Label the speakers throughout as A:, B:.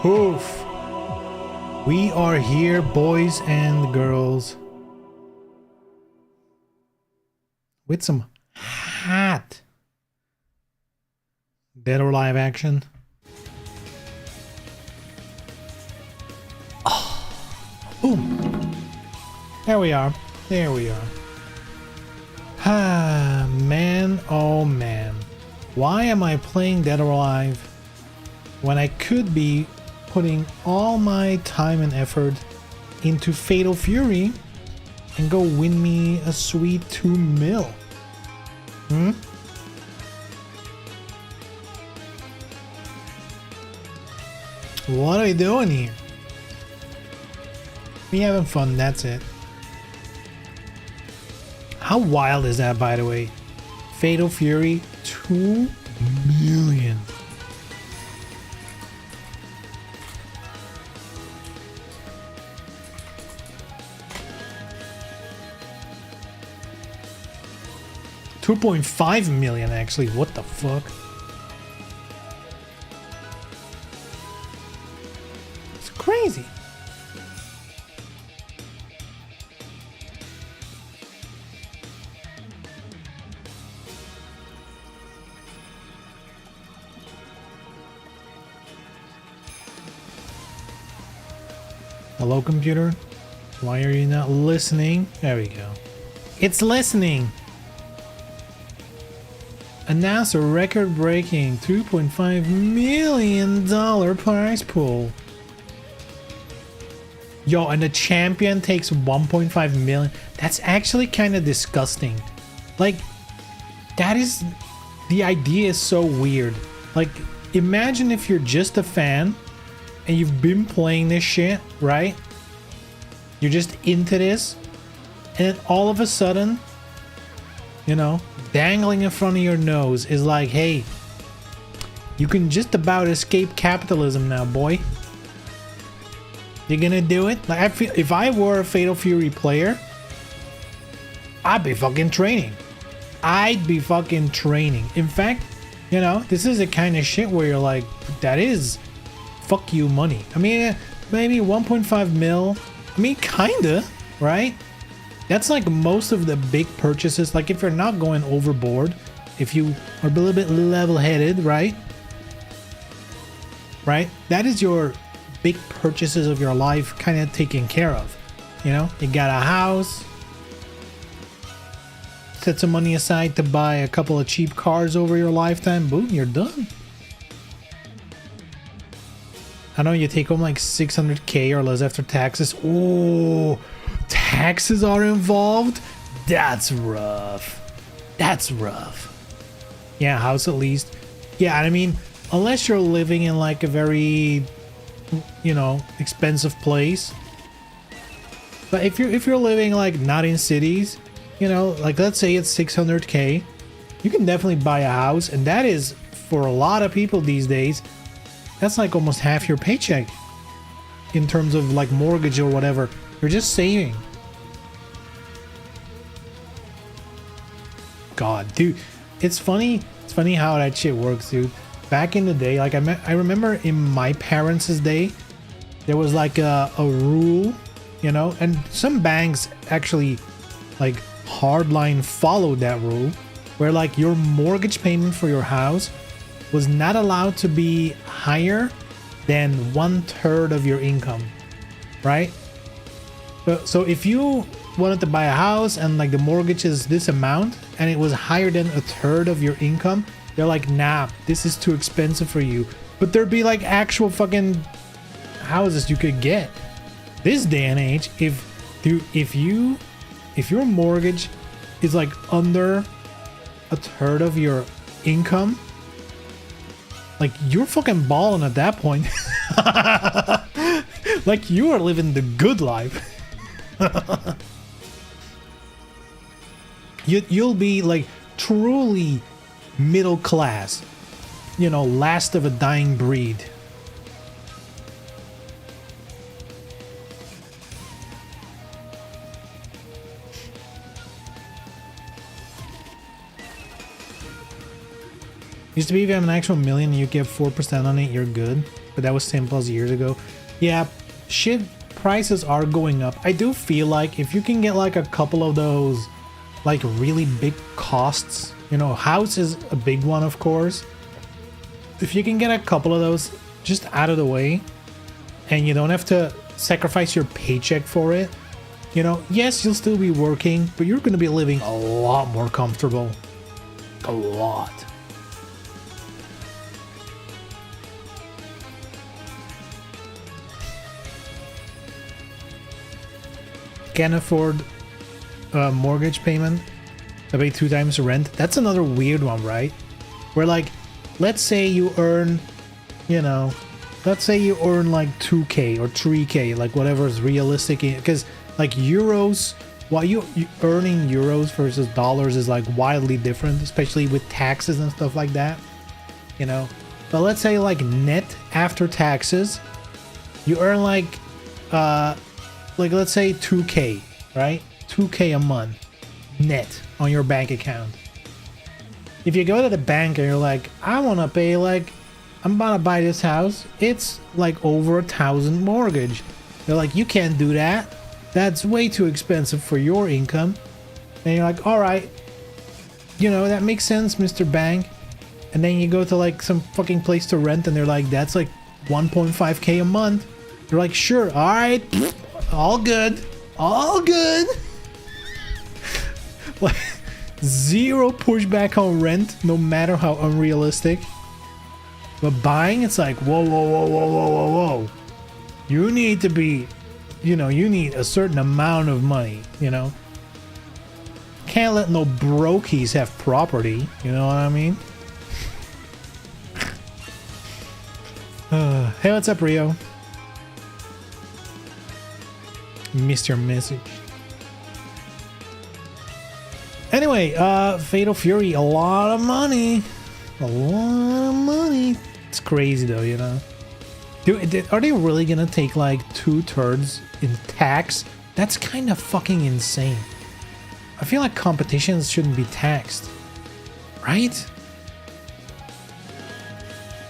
A: Poof. We are here, boys and girls, with some hot Dead or Alive action. Oh, boom. There we are. There we are. Ah, man, oh man. Why am I playing Dead or Alive when I could be putting all my time and effort into Fatal Fury and go win me a sweet 2 mil? What are we doing here? We having fun, that's it. How wild is that, by the way? Fatal Fury, 2 million. $2.5 million actually. What the fuck? It's crazy. Hello, computer. Why are you not listening? There we go. It's listening. Announce a record-breaking $2.5 million prize pool. Yo, and the champion takes 1.5 million. That's actually kind of disgusting. Like, that is... The idea is so weird. Like, imagine if you're just a fan and you've been playing this shit, right? You're just into this, and then all of a sudden, you know, dangling in front of your nose is like, hey, you can just about escape capitalism now, boy. You're gonna do it? Like, I feel if I were a Fatal Fury player, I'd be fucking training. I'd be fucking training. In fact, you know, this is the kind of shit where you're like, that is fuck you money. I mean, maybe 1.5 mil. I mean, kinda, right? That's like most of the big purchases. Like if you're not going overboard, if you are a little bit level-headed, right? Right? That is your big purchases of your life kind of taken care of. You know, you got a house, set some money aside to buy a couple of cheap cars over your lifetime, boom, you're done. I know you take home like 600k or less after taxes. Oh, taxes are involved? That's rough. That's rough. Yeah, house at least. Yeah, I mean, unless you're living in like a very, you know, expensive place. But if you're living like not in cities, you know, like let's say it's 600k, you can definitely buy a house, and that is for a lot of people these days. That's like almost half your paycheck in terms of like mortgage or whatever. You're just saving. God, dude, it's funny. It's funny how that shit works, dude. Back in the day, like I remember in my parents' day, there was like a rule, you know, and some banks actually like hardline followed that rule, where like your mortgage payment for your house was not allowed to be higher than 1/3 of your income, right? So if you wanted to buy a house and like the mortgage is this amount and it was higher than 1/3 of your income, they're like, nah, this is too expensive for you. But there'd be like actual fucking houses you could get. This day and age, if your mortgage is like under 1/3 of your income, like you're fucking balling at that point. Like you are living the good life. You'll be like truly middle class, you know, last of a dying breed. Used to be if you have an actual million and you get 4% on it, you're good. But that was 10 plus years ago. Yeah, shit, prices are going up. I do feel like if you can get like a couple of those like really big costs, you know, house is a big one, of course. If you can get a couple of those just out of the way and you don't have to sacrifice your paycheck for it, you know, yes, you'll still be working, but you're going to be living a lot more comfortable. A lot. Can't afford a mortgage payment. I pay 2 times the rent. That's another weird one, right? Where like, let's say you earn, you know, let's say you earn like 2k or 3k, like whatever is realistic, because like euros, while you earning euros versus dollars is like wildly different, especially with taxes and stuff like that, you know. But let's say like net after taxes, you earn like let's say 2k, right? 2k a month net on your bank account. If you go to the bank and you're like, I want to pay, like, I'm about to buy this house, it's like over 1,000 mortgage. They're like, you can't do that. That's way too expensive for your income. And you're like, all right, you know, that makes sense, Mr. Bank. And then you go to like some fucking place to rent and they're like, that's like 1.5k a month. You're like, sure, all right, all good, all good. Like, zero pushback on rent, no matter how unrealistic. But buying, it's like, whoa, whoa, whoa, whoa, whoa, whoa, whoa. You need to be, you know, you need a certain amount of money, you know. Can't let no brokies have property, you know what I mean? Hey, what's up, Rio? Missed your message. Anyway, Fatal Fury, a lot of money. A lot of money. It's crazy though, you know. Dude, are they really gonna take like 2/3 in tax? That's kind of fucking insane. I feel like competitions shouldn't be taxed, right?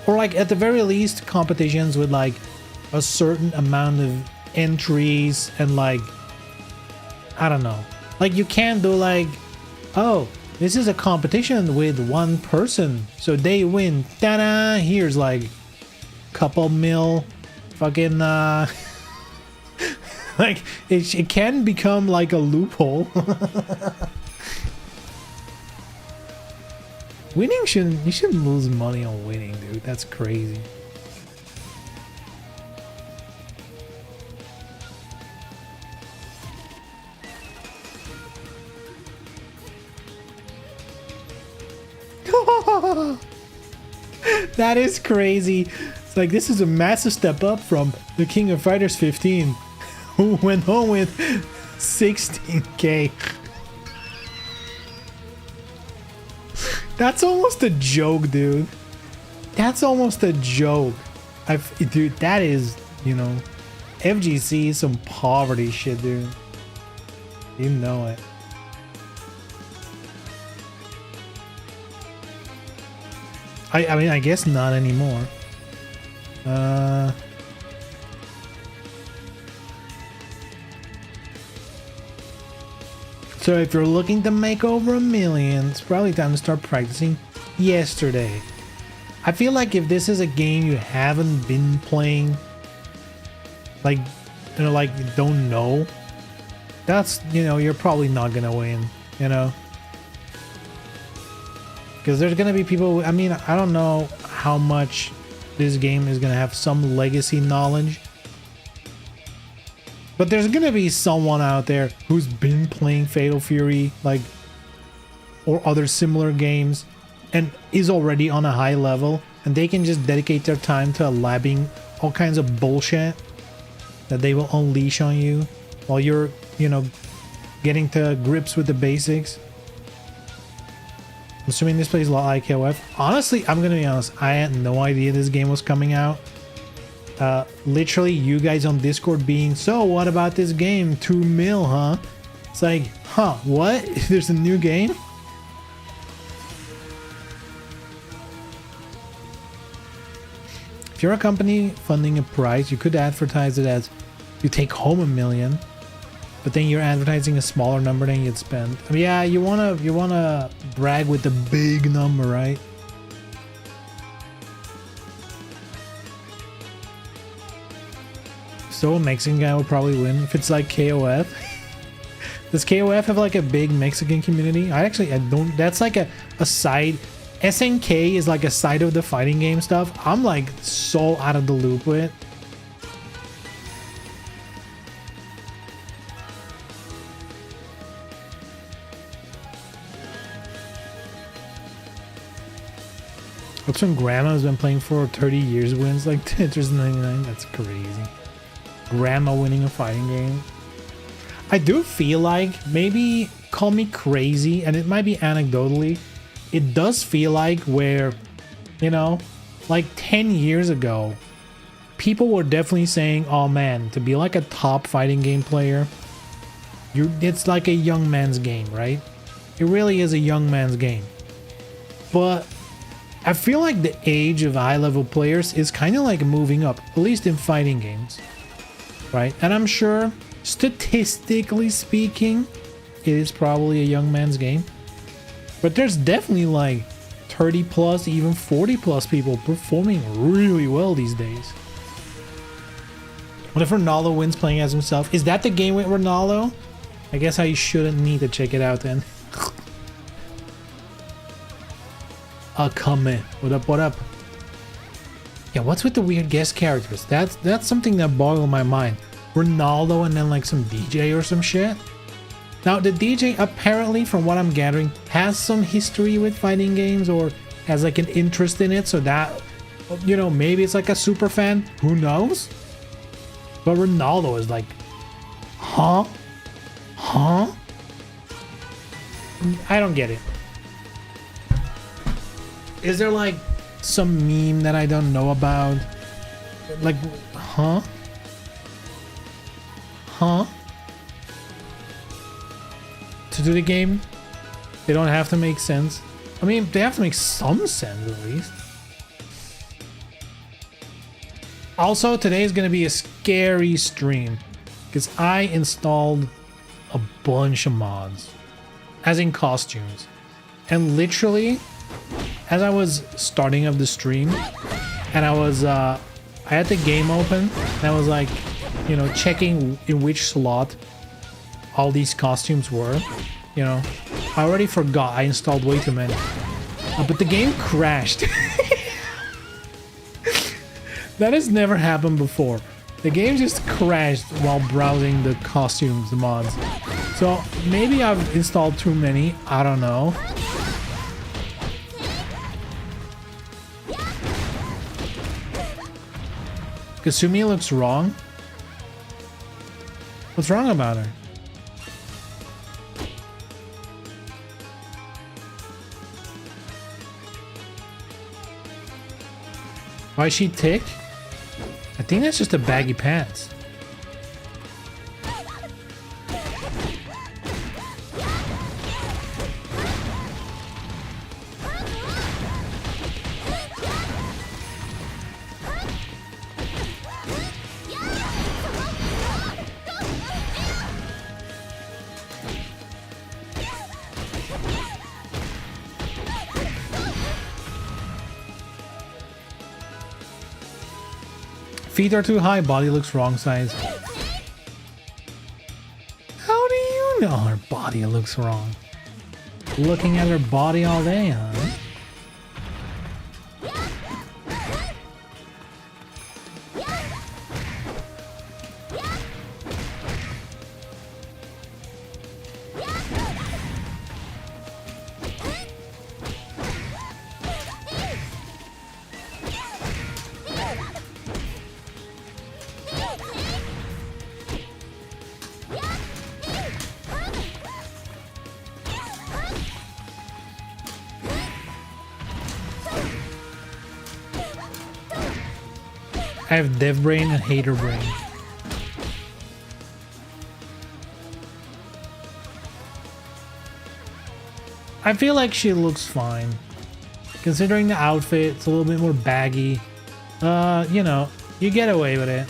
A: Or like at the very least competitions with like a certain amount of entries and like, I don't know. Like you can't do like, oh, this is a competition with one person, so they win. Ta-da! Here's like couple mil, fucking like it can become like a loophole. Winning shouldn't, you shouldn't lose money on winning, dude. That's crazy. That is crazy. It's like this is a massive step up from the King of Fighters 15, who went home with 16k. That's almost a joke, dude. That's almost a joke. Dude, that is, you know, FGC is some poverty shit, dude. You know it. I mean, I guess not anymore. So if you're looking to make over $1 million, it's probably time to start practicing yesterday. I feel like if this is a game you haven't been playing, like, you know, like you don't know, that's, you know, you're probably not gonna win, you know? Because there's gonna be people, I mean, I don't know how much this game is gonna have some legacy knowledge, but there's gonna be someone out there who's been playing Fatal Fury, like, or other similar games, and is already on a high level, and they can just dedicate their time to labbing all kinds of bullshit that they will unleash on you while you're, you know, getting to grips with the basics. I'm assuming this plays a lot like KOF. Honestly, I'm gonna be honest, I had no idea this game was coming out. Literally, you guys on Discord being, so what about this game? 2 mil, huh? It's like, huh, what? There's a new game? If you're a company funding a prize, you could advertise it as you take home $1 million, but then you're advertising a smaller number than you'd spend. I mean, yeah, you wanna brag with the big number, right? So a Mexican guy will probably win if it's like KOF. Does KOF have like a big Mexican community? I don't. That's like a side. SNK is like a side of the fighting game stuff. I'm like so out of the loop with. What's some grandma's been playing for 30 years wins like Tetris 99? That's crazy. Grandma winning a fighting game. I do feel like, maybe call me crazy, and it might be anecdotally, it does feel like where, you know, like 10 years ago, people were definitely saying, oh man, to be like a top fighting game player, it's like a young man's game, right? It really is a young man's game. But I feel like the age of high-level players is kind of like moving up, at least in fighting games, right? And I'm sure, statistically speaking, it is probably a young man's game. But there's definitely like 30 plus, even 40 plus people performing really well these days. What if Ronaldo wins playing as himself? Is that the game with Ronaldo? I guess I shouldn't need to check it out then. Come in. What up, what up? Yeah, what's with the weird guest characters? That's something that boggled my mind. Ronaldo and then like some DJ or some shit. Now the DJ apparently, from what I'm gathering, has some history with fighting games or has like an interest in it, so that, you know, maybe it's like a super fan, who knows? But Ronaldo is like, huh? I don't get it. Is there like some meme that I don't know about? Like, huh? To do the game, they don't have to make sense. I mean, they have to make some sense at least. Also, today is going to be a scary stream because I installed a bunch of mods, as in costumes, and literally as I was starting up the stream and I had the game open and I was like, you know, checking in which slot all these costumes were, you know, I already forgot I installed way too many, but the game crashed. That has never happened before. The game just crashed while browsing the costumes, the mods. So maybe I've installed too many, I don't know. Kasumi looks wrong. What's wrong about her? Why is she thick? I think that's just a baggy pants. Feet are too high, body looks wrong size. How do you know her body looks wrong? Looking at her body all day, huh? I have dev brain and hater brain. I feel like she looks fine. Considering the outfit, it's a little bit more baggy. You know, you get away with it.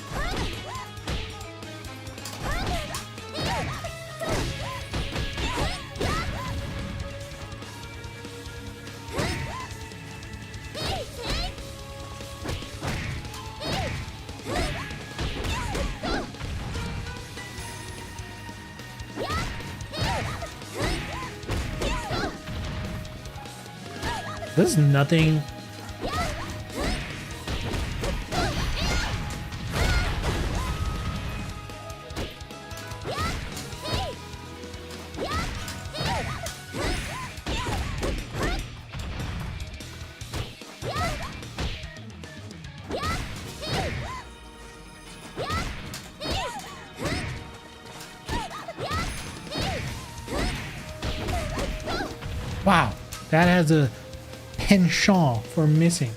A: There's nothing. Wow, that has a penchant for missing.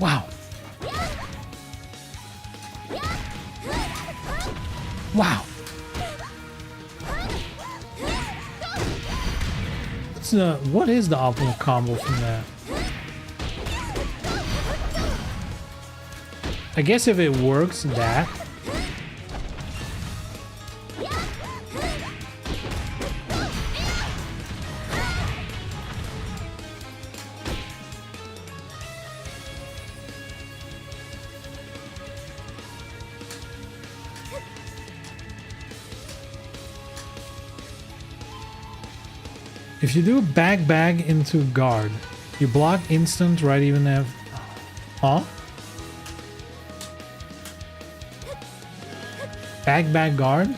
A: Wow. Wow. What is the optimal combo from that? I guess if it works, that. If you do back into guard, you block instant, right? Even have, huh? Back guard.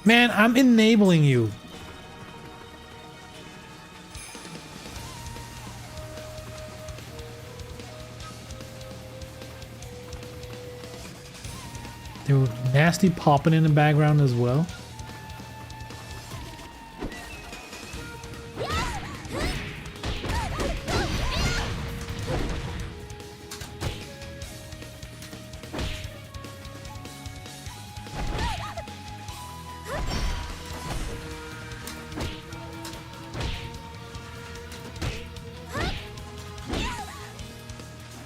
A: Man, I'm enabling you. They were nasty popping in the background as well.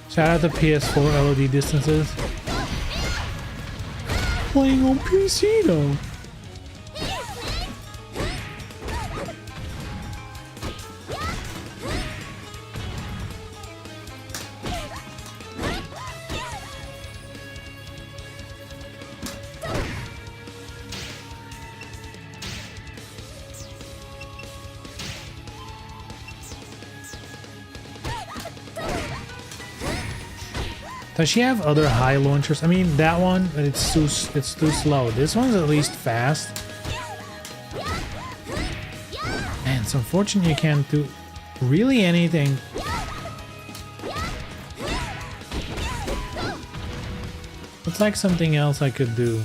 A: Shout out to PS4 LOD distances. Playing on PC though. Does she have other high launchers? I mean, that one, it's too slow. This one's at least fast. Man, it's unfortunate you can't do really anything. Looks like something else I could do.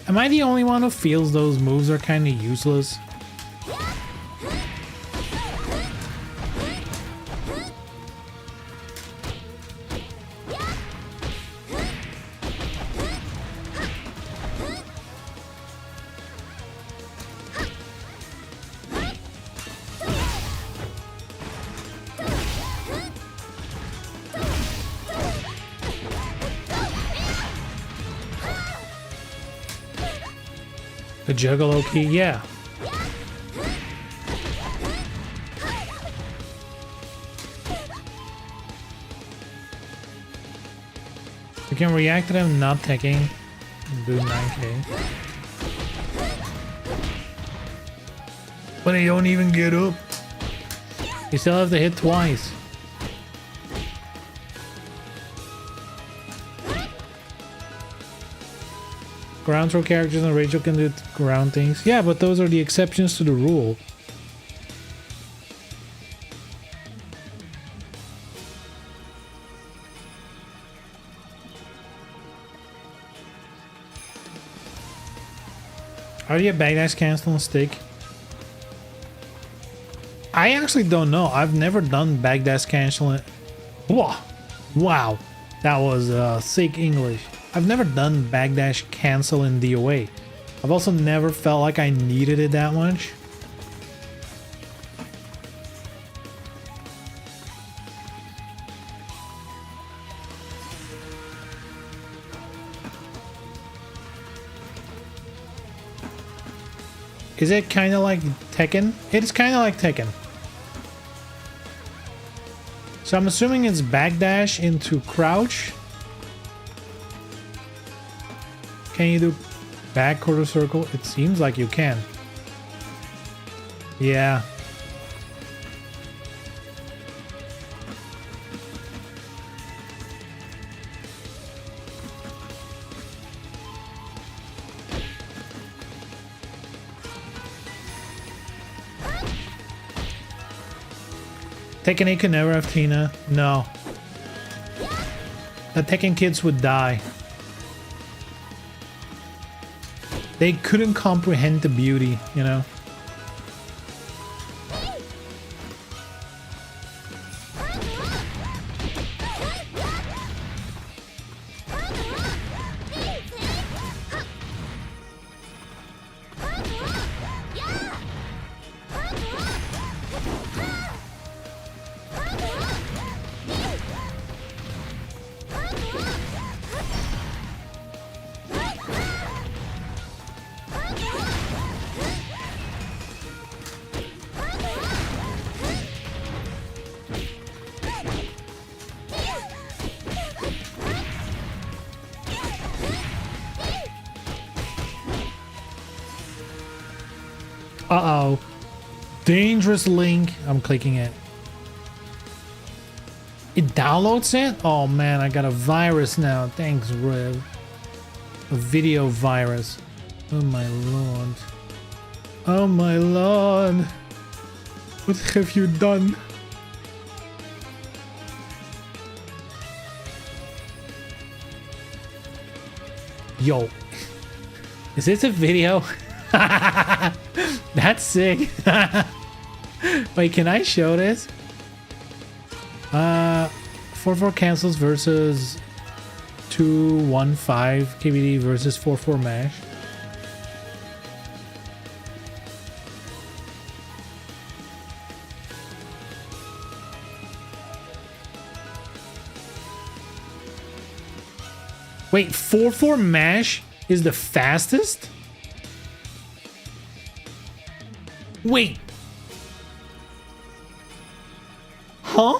A: Am I the only one who feels those moves are kind of useless? The Juggalo key, yeah. We can react to them not taking. Do 9k. But they don't even get up. You still have to hit twice. Ground throw characters and Rachel can do ground things. Yeah, but those are the exceptions to the rule. How do you backdash cancel and stick? I actually don't know. I've never done backdash cancel. Whoa. Wow. That was sick English. I've never done backdash cancel in DOA. I've also never felt like I needed it that much. Is it kind of like Tekken? It's kind of like Tekken. So I'm assuming it's backdash into crouch. Can you do back quarter circle? It seems like you can. Yeah. Tekken 8 can never have Tina. No. The Tekken kids would die. They couldn't comprehend the beauty, you know? Uh-oh. Dangerous link. I'm clicking it. It downloads it? Oh man, I got a virus now. Thanks, Rev. A video virus. Oh my lord. Oh my lord. What have you done? Yo. Is this a video? That's sick. Wait, can I show this? 4-4 cancels versus 2-1-5 KBD versus 4-4 mash. Wait, 4-4 mash is the fastest? Wait. Huh?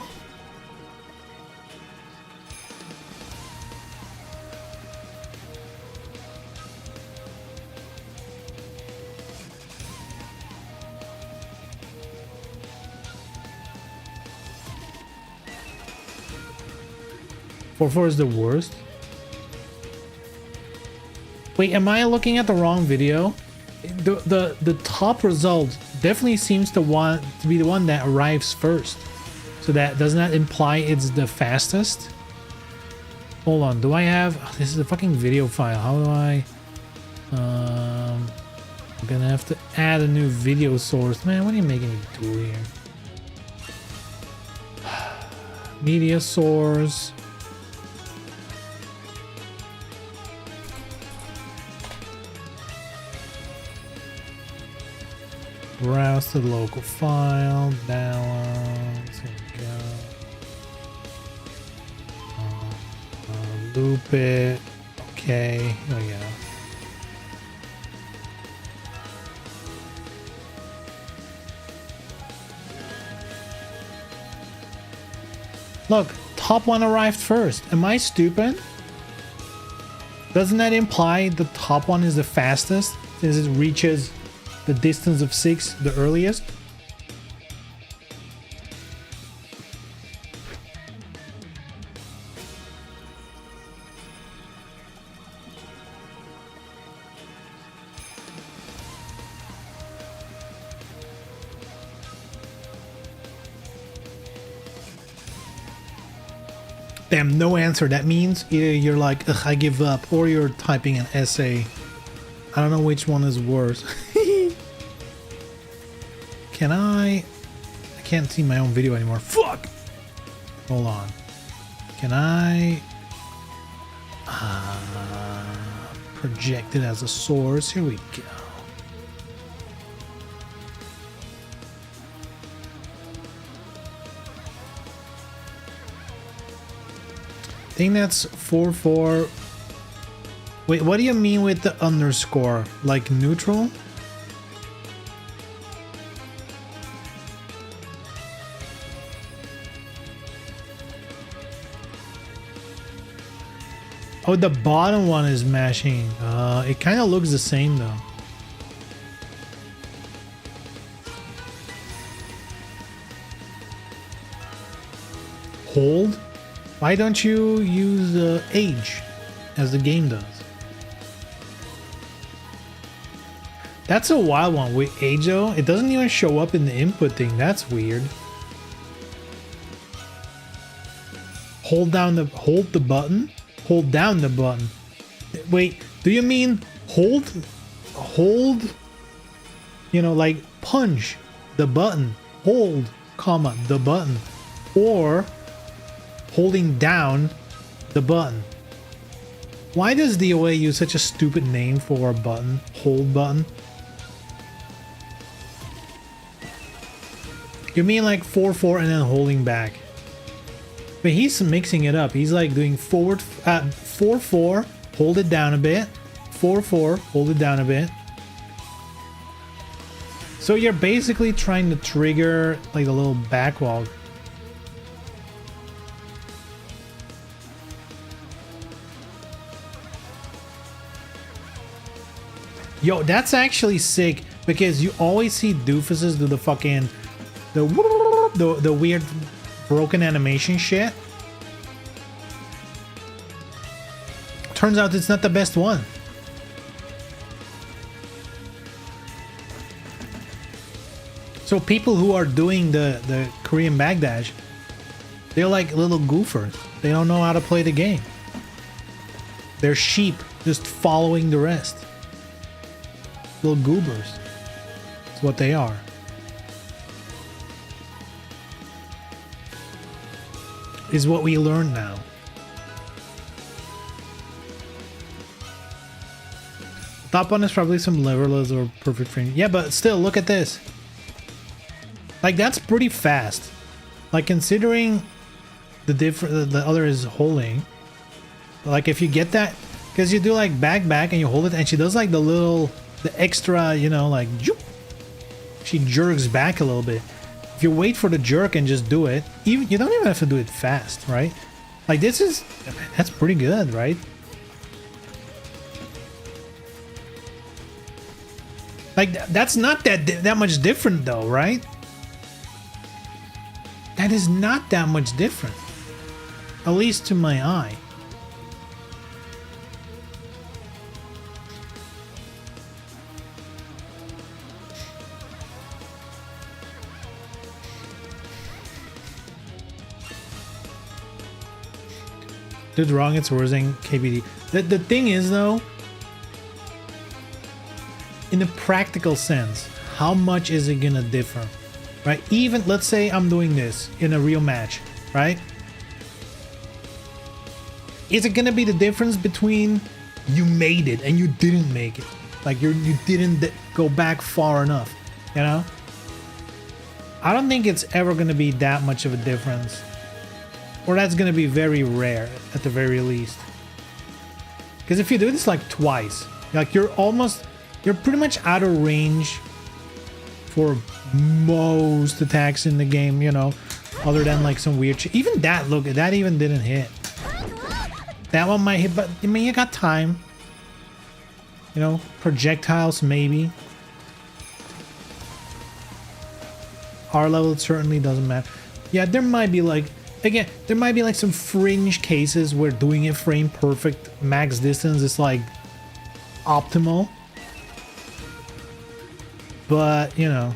A: Four is the worst. Wait, am I looking at the wrong video? The top result definitely seems to be the one that arrives first. So that does not imply it's the fastest. Hold on, do I have... Oh, this is a fucking video file. How do I... I'm gonna have to add a new video source. Man, what are you making me do here? Media source. Browse to the local file, downloads, here we go. Loop it. Okay, here we go. Look, top one arrived first. Am I stupid? Doesn't that imply the top one is the fastest since it reaches the distance of 6 the earliest? Damn, no answer. That means either you're like, ugh, I give up, or you're typing an essay. I don't know which one is worse. Can I can't see my own video anymore. Fuck! Hold on. Can I project it as a source? Here we go. I think that's 44. Wait, what do you mean with the underscore? Like neutral? Oh, the bottom one is mashing. It kind of looks the same though. Hold? Why don't you use age as the game does? That's a wild one. With age though, it doesn't even show up in the input thing. That's weird. Hold the button? Hold down the button. Wait, do you mean hold, you know, like punch the button, hold, comma, the button, or holding down the button? Why does DOA use such a stupid name for a button, hold button? You mean like 4-4 and then holding back? But he's mixing it up. He's like doing forward 4-4, hold it down a bit. 4-4, hold it down a bit. So you're basically trying to trigger like a little back walk. Yo, that's actually sick because you always see doofuses do the fucking the weird broken animation shit. Turns out it's not the best one. So people who are doing the Korean backdash, they're like little goofers. They don't know how to play the game. They're sheep just following the rest. Little goobers. That's what they are. Is what we learn now. Top one is probably some leverless or perfect frame. Yeah, but still, look at this. Like, that's pretty fast. Like, considering the other is holding. Like, if you get that, because you do like back and you hold it, and she does like the extra, you know, like she jerks back a little bit. If you wait for the jerk and just do it, you don't even have to do it fast, right? Like that's pretty good, right? Like that's not that much different though, right? That is not that much different. At least to my eye. Dude, wrong, it's worse than KBD. The thing is though, in a practical sense, how much is it gonna differ? Right? Even let's say I'm doing this in a real match, right? Is it gonna be the difference between you made it and you didn't make it? Like you didn't go back far enough, you know? I don't think it's ever gonna be that much of a difference. Or that's gonna be very rare at the very least. Because if you do this like twice, like you're pretty much out of range for most attacks in the game, you know, other than like some weird shit. Even that, look, that even didn't hit. That one might hit, but I mean, you got time. You know, projectiles maybe. R level, it certainly doesn't matter. Yeah, there might be like, again, there might be like some fringe cases where doing it frame perfect max distance is like optimal. But, you know,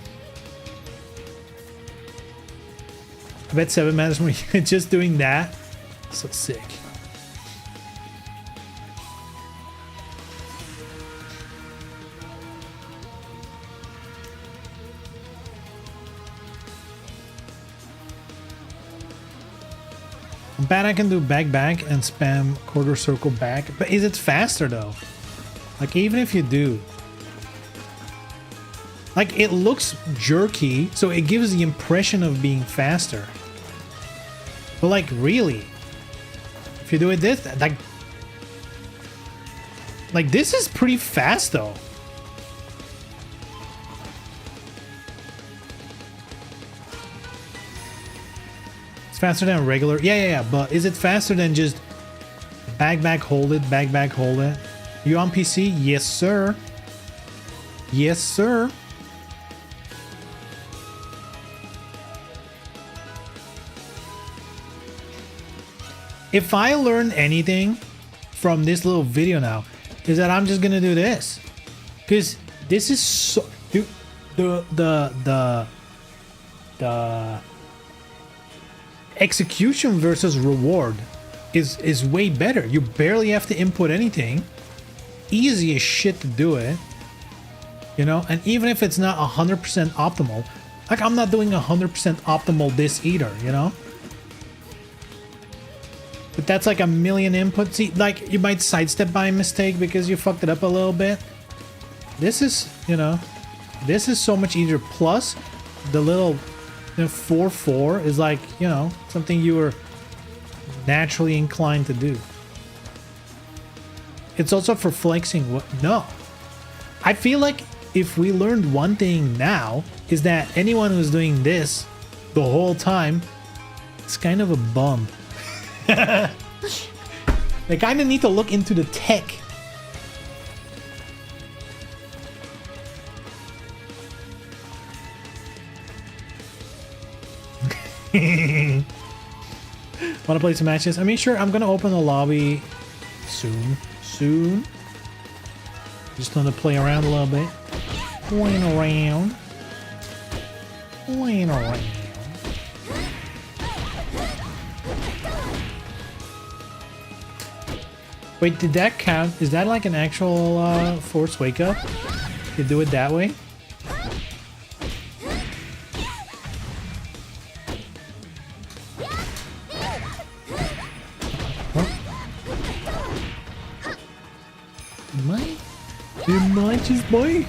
A: I bet 7 matters when you're just doing that. So sick. I bet I can do back and spam quarter circle back. But is it faster though? Like even if you do, like it looks jerky, so it gives the impression of being faster. But like really, if you do it this, like this is pretty fast though. Faster than regular. Yeah. But is it faster than just back, hold it, back, hold it? You on PC? Yes, sir. Yes, sir. If I learn anything from this little video now, is that I'm just gonna do this. Because this is so... Dude, the execution versus reward is way better. You barely have to input anything. Easy as shit to do it. You know, and even if it's not 100% optimal, like I'm not doing 100% optimal this either, you know? But that's like a million inputs. See, like you might sidestep by mistake because you fucked it up a little bit. This is, you know, this is so much easier. Plus, the little 4-4 is like, you know, something you were naturally inclined to do. It's also for flexing. What? No. I feel like if we learned one thing now, is that anyone who's doing this the whole time is kind of a bum. They kind of need to look into the tech. Want to play some matches? I mean, sure, I'm gonna open the lobby soon. Just gonna play around a little bit. Playing around. Wait, did that count? Is that like an actual force wake up? You do it that way? Just boy.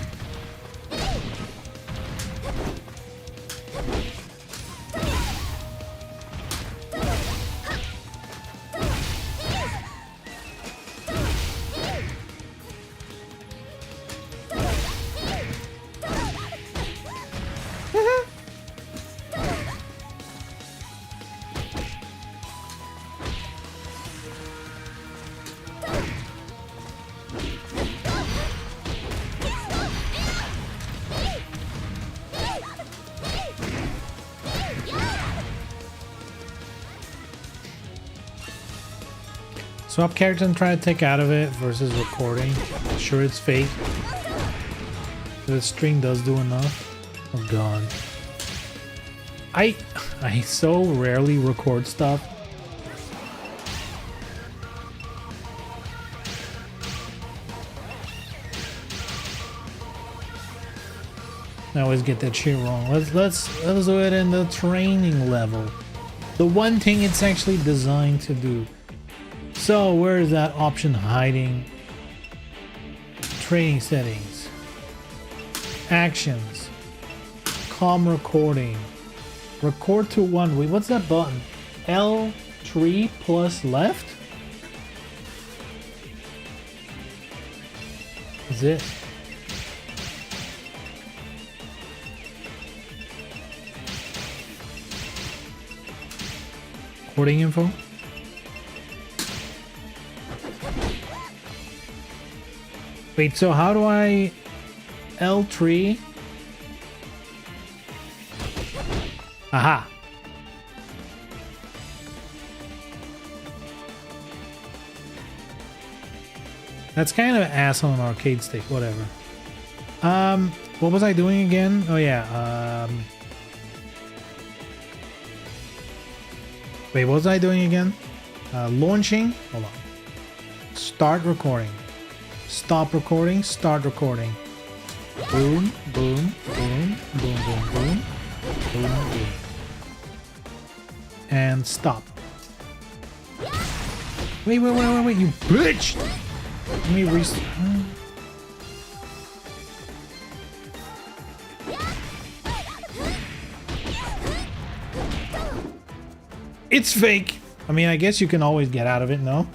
A: Swap character and try to take out of it versus recording. Sure, it's fake. The string does do enough. Oh god. I so rarely record stuff. I always get that shit wrong. Let's do it in the training level. The one thing it's actually designed to do. So where is that option hiding? Training settings. Actions. Calm recording. Record to one. Wait, what's that button? L3 plus left? Is it? Recording info? Wait, so how do I L3? Aha. That's kind of ass on an arcade stick, whatever. What was I doing again? Oh yeah, wait, what was I doing again? Launching? Hold on. Start recording. Stop recording, start recording. Boom, boom, boom, boom, boom, boom, boom, boom. And stop. Wait, you bitch! Let me restart. It's fake! I mean, I guess you can always get out of it, no?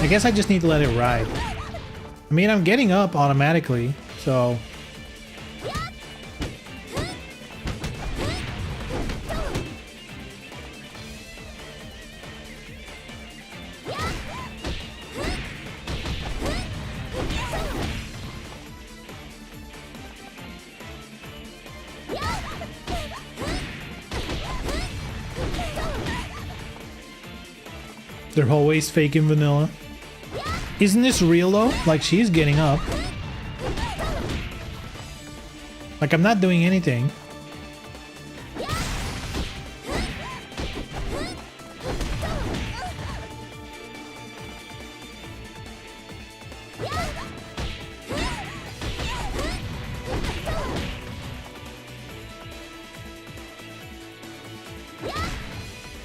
A: I guess I just need to let it ride. I mean, I'm getting up automatically, so... They're always fake in vanilla. Isn't this real though? Like, she's getting up. Like, I'm not doing anything.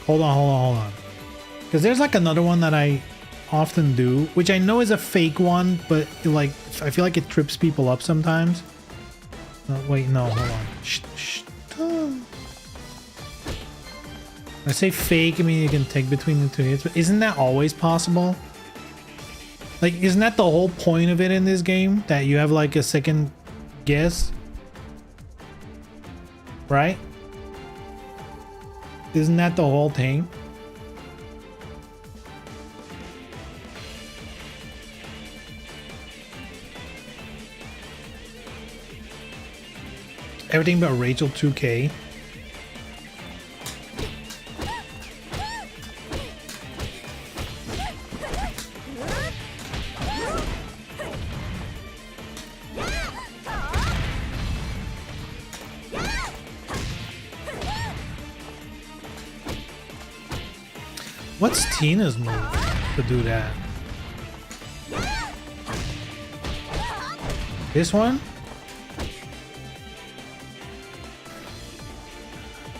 A: Hold on. Because there's like another one that I often do, which I know is a fake one, but like I feel like it trips people up sometimes. Wait, no, hold on. I say fake, I mean you can take between the two hits, but isn't that always possible? Like, isn't that the whole point of it in this game? That you have like a second guess? Right? Isn't that the whole thing? Everything but Rachel 2K. What's Tina's move to do that? This one?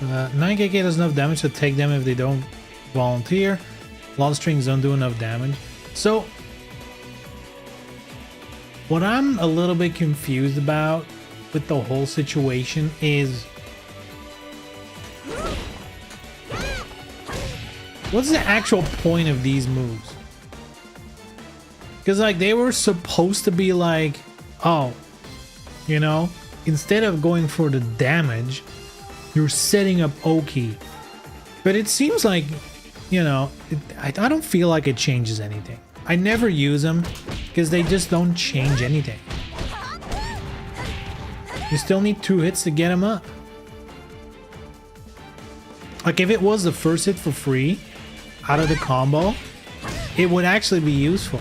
A: 9KK does enough damage to take them if they don't volunteer. Lot strings don't do enough damage. So, what I'm a little bit confused about with the whole situation is, what's the actual point of these moves? Because like they were supposed to be like, oh, you know, instead of going for the damage, you're setting up Oki. But it seems like, you know, I don't feel like it changes anything. I never use them because they just don't change anything. You still need 2 hits to get them up. Like if it was the first hit for free out of the combo, it would actually be useful.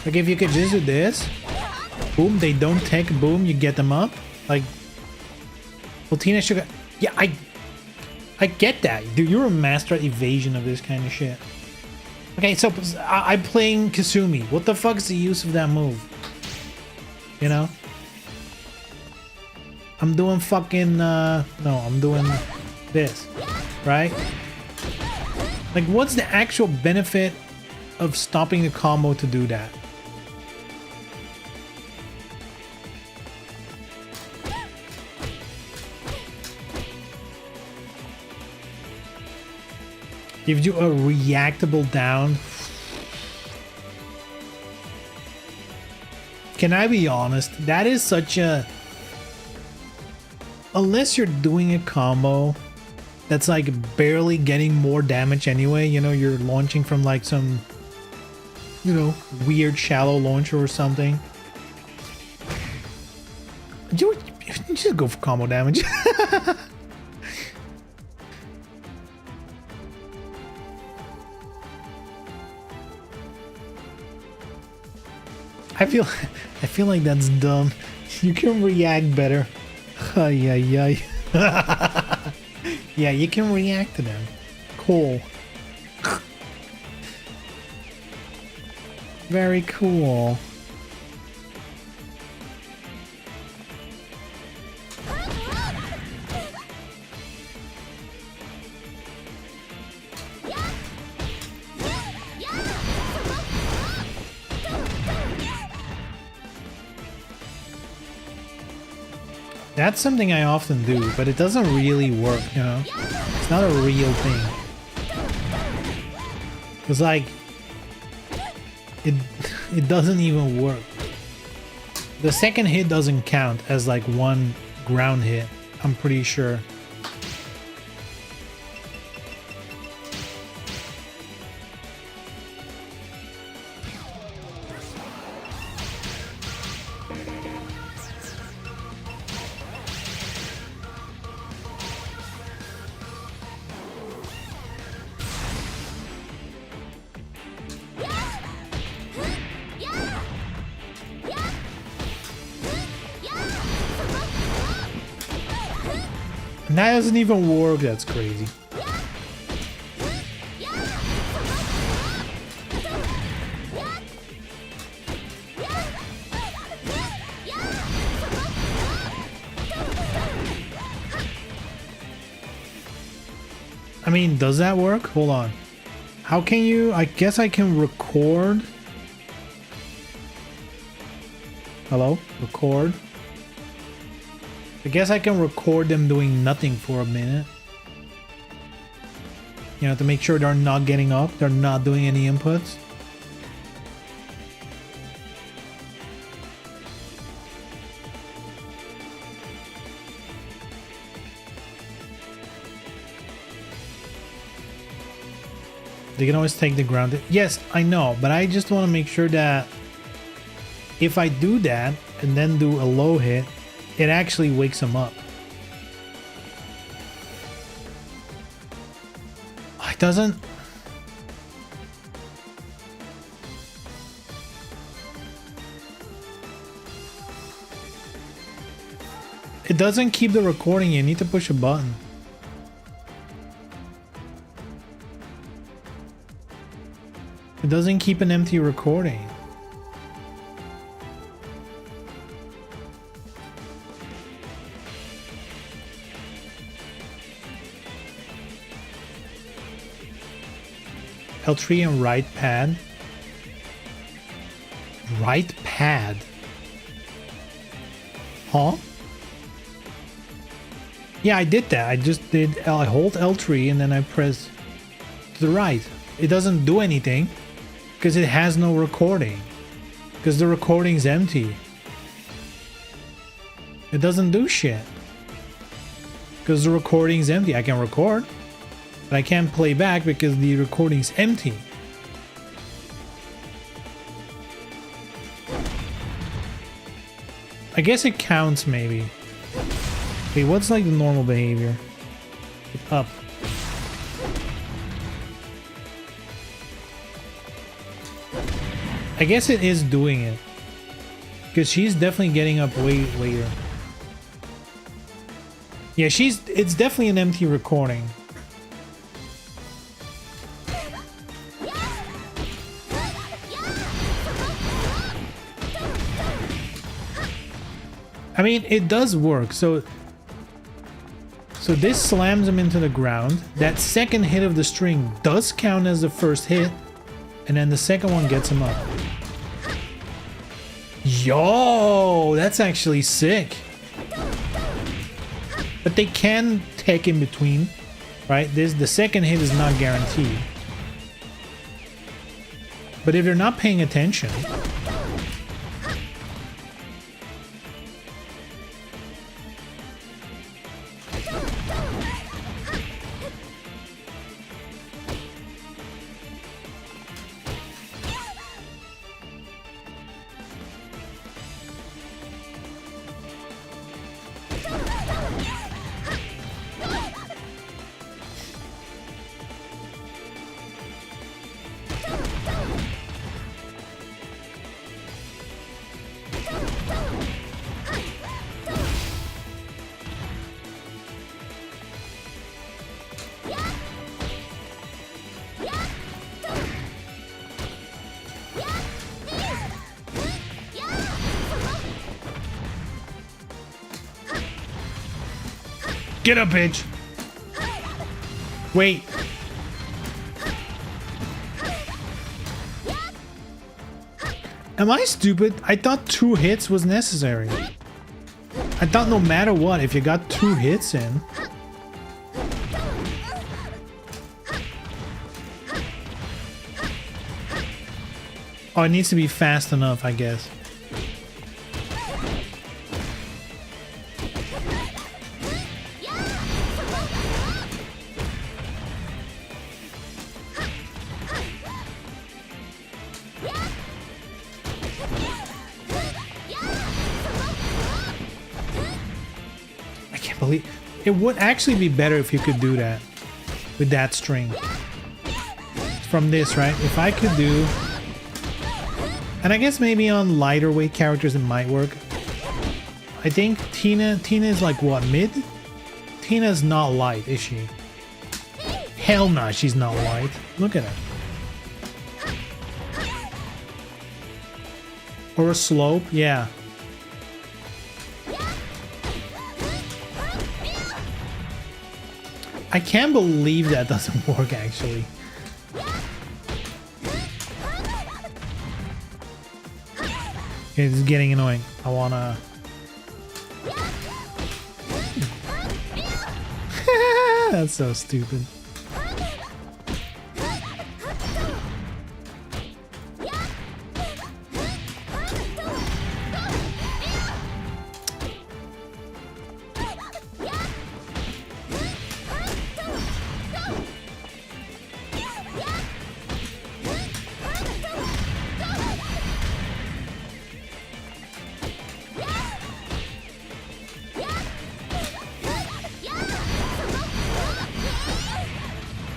A: Like if you could just do this, boom, they don't take, boom, you get them up. Like, well, Tina Sugar, yeah, I get that, dude. You're a master at evasion of this kind of shit. Okay, so I'm playing Kasumi. What the fuck is the use of that move? You know? I'm doing fucking, no, I'm doing this, right? Like, what's the actual benefit of stopping the combo to do that? Gives you a reactable down. Can I be honest? That is such a... Unless you're doing a combo that's like barely getting more damage anyway. You know, you're launching from like some, you know, weird shallow launcher or something. You just go for combo damage. I feel like that's dumb. You can react better. Ay, ay, ay. Yeah, you can react to them. Cool. Very cool. That's something I often do, but it doesn't really work, you know? It's not a real thing. It's like... It doesn't even work. The second hit doesn't count as like one ground hit, I'm pretty sure. And that doesn't even work, that's crazy. I mean, does that work? Hold on. How can you... I guess I can record. Hello? Record. I guess I can record them doing nothing for a minute. You know, to make sure they're not getting up, they're not doing any inputs. They can always take the ground. Yes, I know, but I just want to make sure that if I do that and then do a low hit, it actually wakes them up. It doesn't... It doesn't keep the recording. You need to push a button. It doesn't keep an empty recording. L3 and right pad. Right pad? Huh? Yeah, I did that. I just did I hold L3 and then I press to the right. It doesn't do anything because it has no recording. Because the recording's empty. It doesn't do shit. Because the recording's empty. I can record, but I can't play back because the recording's empty. I guess it counts maybe. Okay, what's like the normal behavior? Up. I guess it is doing it. Because she's definitely getting up way later. Yeah, it's definitely an empty recording. I mean, it does work. So this slams him into the ground. That second hit of the string does count as the first hit. And then the second one gets him up. Yo, that's actually sick. But they can take in between, right? The second hit is not guaranteed. But if you're not paying attention, Get up, bitch. Wait. Am I stupid? I thought 2 hits was necessary. I thought no matter what, if you got 2 hits in. Oh, it needs to be fast enough, I guess. I can't believe it would actually be better if you could do that with that string. From this, right? If I could do... And I guess maybe on lighter weight characters it might work. I think Tina is like what, mid? Tina's not light, is she? Hell no, she's not light. Look at her. Or a slope, yeah. I can't believe that doesn't work actually. It's getting annoying. I wanna... That's so stupid.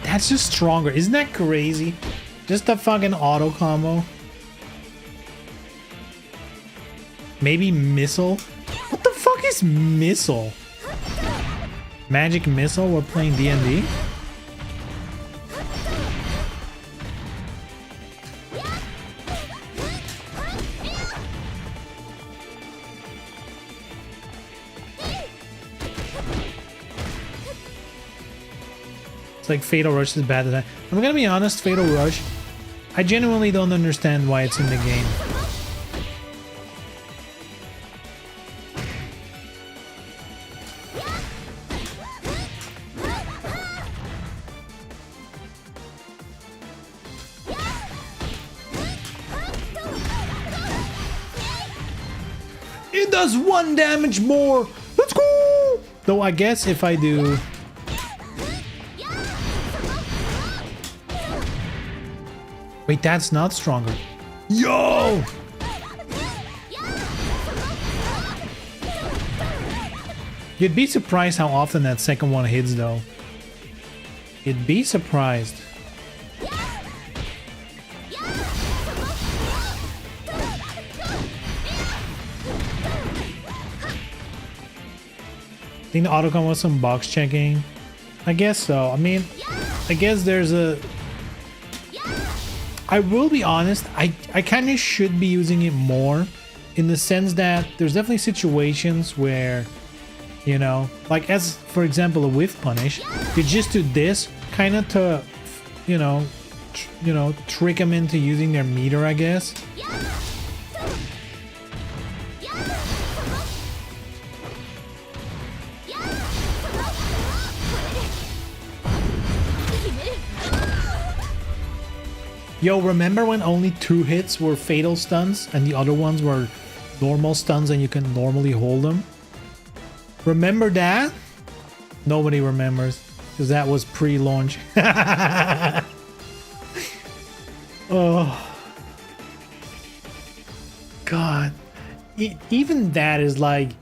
A: That's just stronger. Isn't that crazy? Just a fucking auto combo. Maybe missile? What the fuck is missile? Magic missile? We're playing D&D? It's like Fatal Rush is bad design. I'm gonna be honest, Fatal Rush, I genuinely don't understand why it's in the game. It does 1 damage more! Let's go! Though I guess if I do... Wait, that's not stronger. Yo! You'd be surprised how often that second one hits, though. You'd be surprised. I think the autocom was some box checking. I guess so. I mean, I guess there's a... I will be honest, I kind of should be using it more in the sense that there's definitely situations where, you know, like as for example a whiff punish, you just do this kind of to, you know, trick them into using their meter, I guess. Yo, remember when only 2 hits were fatal stuns and the other ones were normal stuns and you can normally hold them? Remember that? Nobody remembers because that was pre-launch. Oh. God. Even that is like,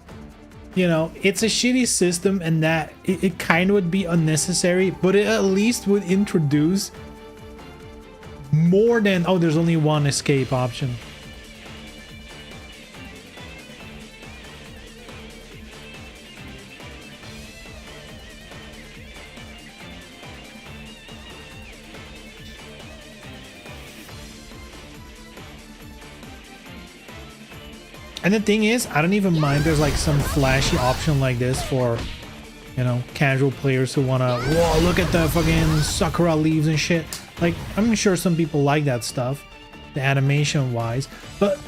A: you know, it's a shitty system and that it kind of would be unnecessary, but it at least would introduce more than, oh, there's only one escape option. And the thing is, I don't even mind there's like some flashy option like this for you know, casual players who wanna, whoa, look at the fucking Sakura leaves and shit. Like, I'm sure some people like that stuff, the animation wise, but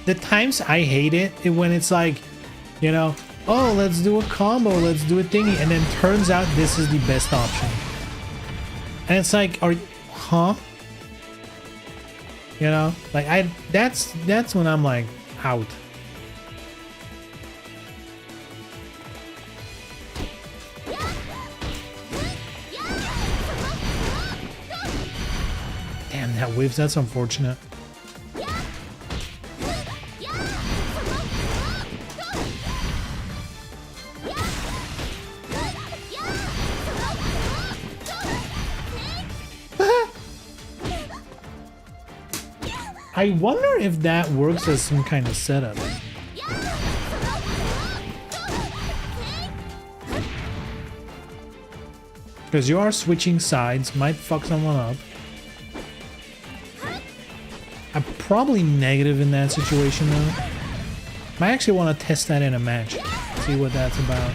A: the times I hate it is when it's like, you know, oh, let's do a combo, let's do a thingy, and then turns out this is the best option. And it's like, huh? You know, like that's when I'm like out. Damn, that whiffs, that's unfortunate. I wonder if that works as some kind of setup. Because you are switching sides, might fuck someone up. I'm probably negative in that situation though. I actually want to test that in a match. See what that's about.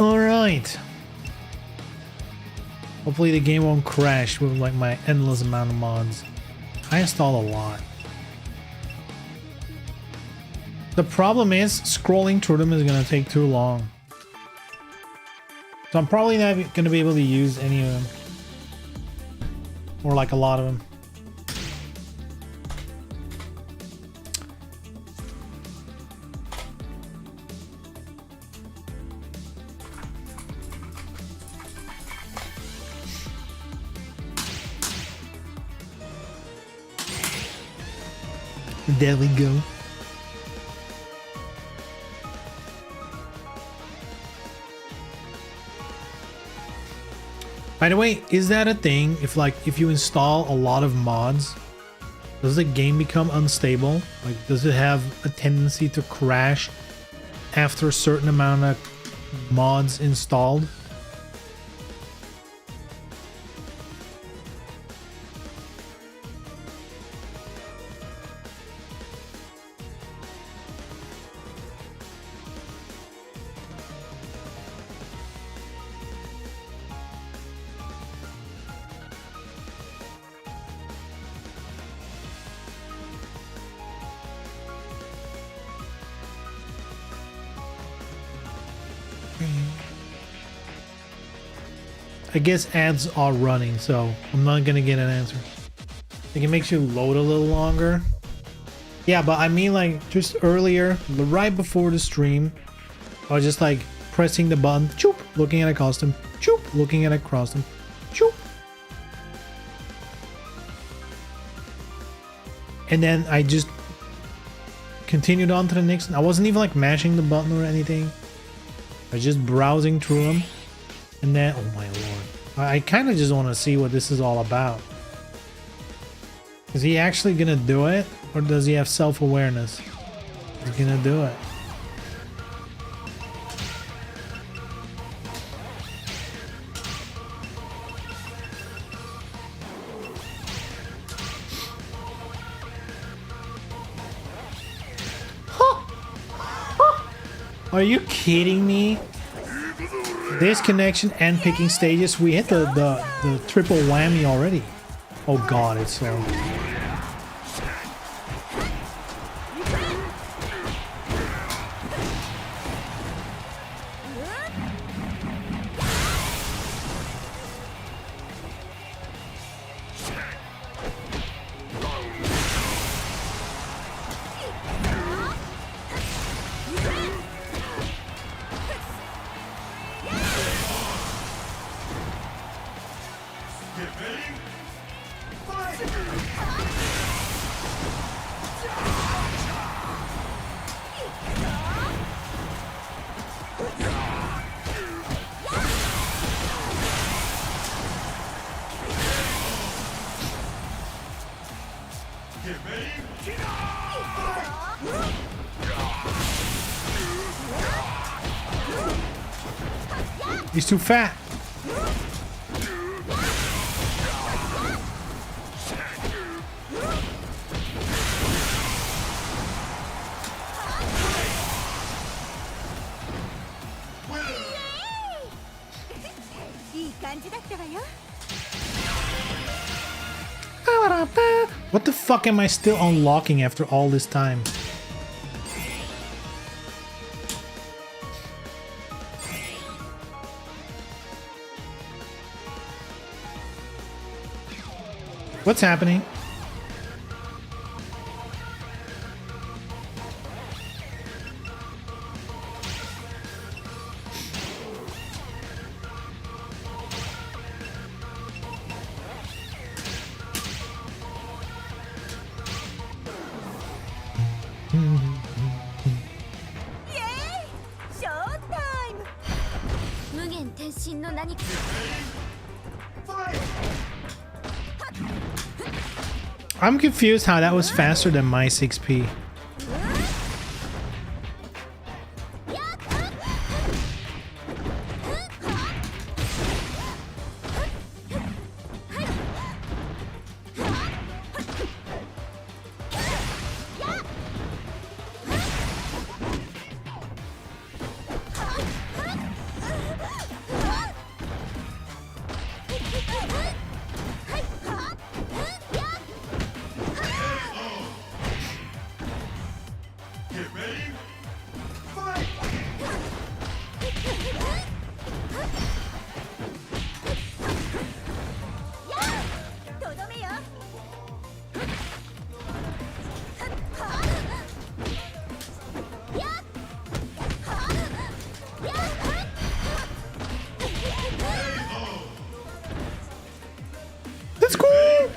A: Alright. Hopefully the game won't crash with like my endless amount of mods. I install a lot. The problem is scrolling through them is gonna take too long. So I'm probably not gonna be able to use any of them. Or like a lot of them. There we go. By the way, is that a thing? If you install a lot of mods, does the game become unstable? Like, does it have a tendency to crash after a certain amount of mods installed? I guess ads are running, so I'm not gonna get an answer. I think it makes you load a little longer. Yeah, but I mean like just earlier, right before the stream, I was just like pressing the button, choop, looking at a costume, choop, looking at a costume, choop. And then I just continued on to the next. I wasn't even like mashing the button or anything. I was just browsing through them. And then, oh my lord. I kind of just want to see what this is all about. Is he actually gonna do it? Or does he have self-awareness? He's gonna do it. Are you kidding me? This connection and picking stages, we hit the triple whammy already. Oh god, it's slow. He's too fat. What the fuck am I still unlocking after all this time? What's happening? I'm confused how that was faster than my 6P. That's cool!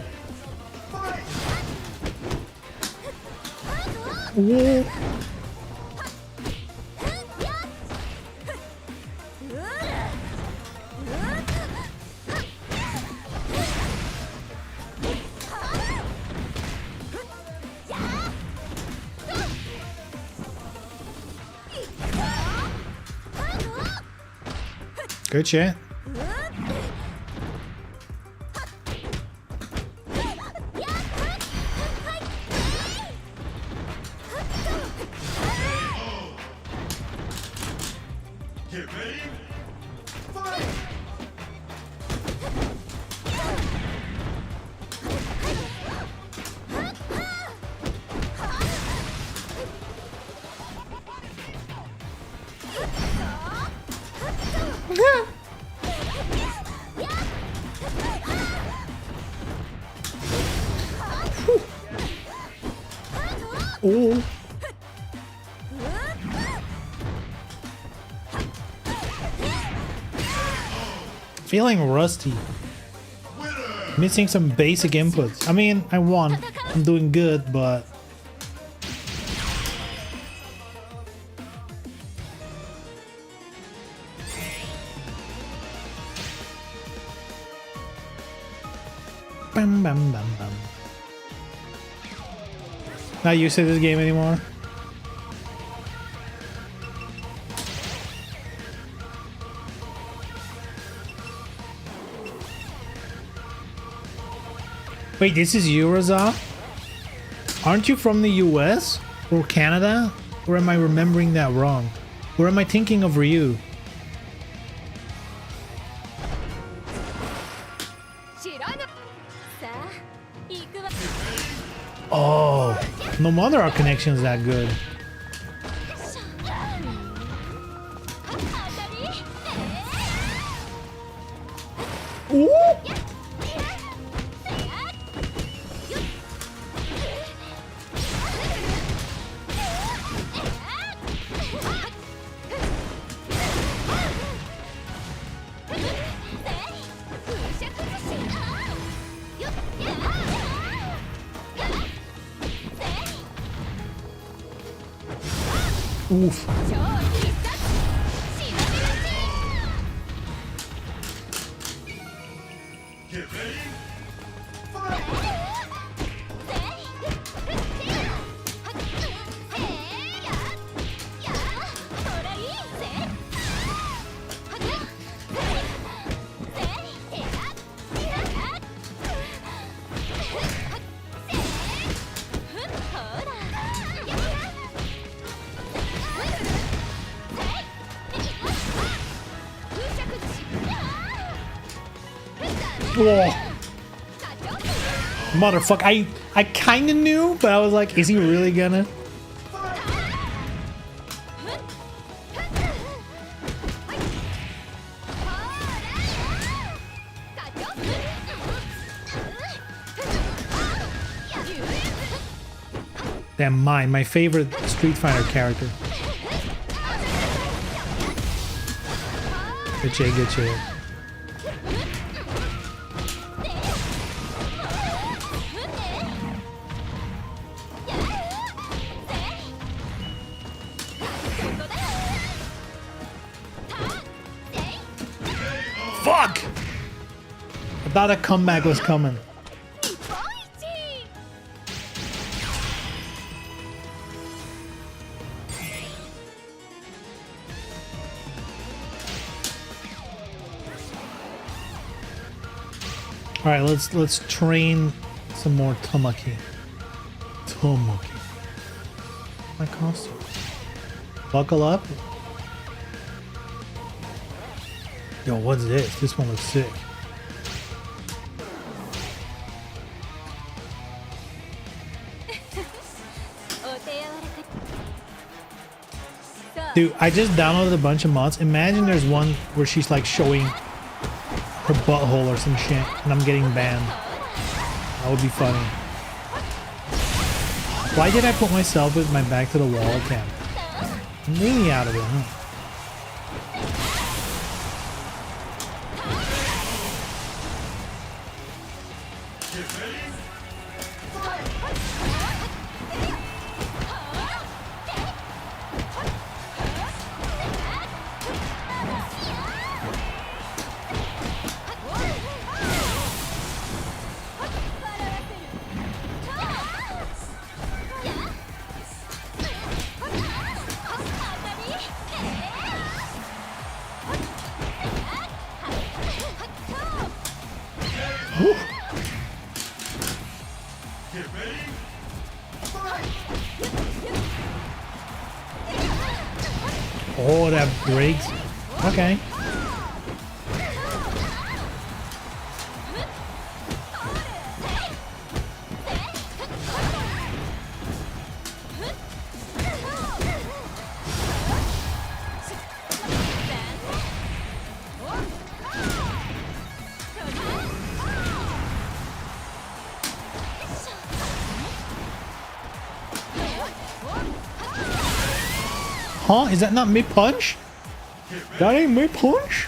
A: Whoa. Good shit.
B: Get ready, fight!
A: Oh. Feeling rusty. Missing some basic inputs. I mean, I won. I'm doing good, but... Bam, bam, bam, bam. Not used to this game anymore. Wait, this is Uriza? Aren't you from the US? Or Canada? Or am I remembering that wrong? Or am I thinking of Ryu? Oh, no wonder our connection is that good. Ooh. Oof.
B: Get ready, fight!
A: Whoa. Motherfucker. I kind of knew, but I was like, is he really gonna? Damn, my favorite Street Fighter character. Good shit, good shit. Fuck! I thought a comeback was coming. All right, let's train some more Tamaki. Tamaki. My costume. Buckle up. Yo, what's this? This one looks sick. Dude, I just downloaded a bunch of mods. Imagine there's one where she's like showing her butthole or some shit and I'm getting banned. That would be funny. Why did I put myself with my back to the wall cam? I'm really out of it, huh? Oh, that breaks. Okay. Huh? Is that not mid-punch? That ain't mid-punch?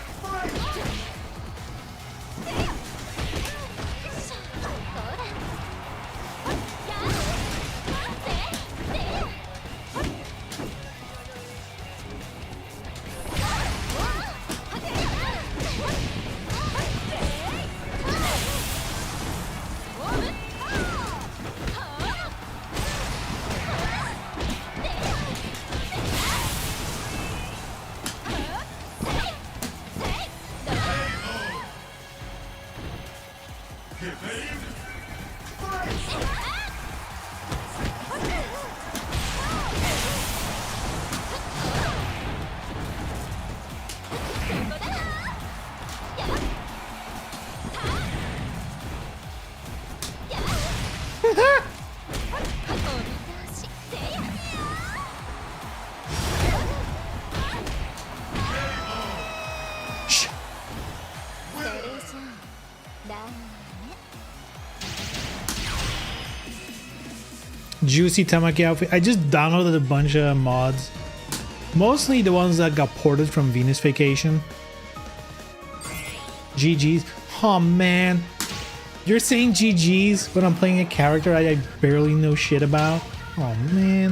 A: Juicy Tamaki outfit. I just downloaded a bunch of mods. Mostly the ones that got ported from Venus Vacation. GG's. Oh man. You're saying GG's when I'm playing a character I barely know shit about? Oh man.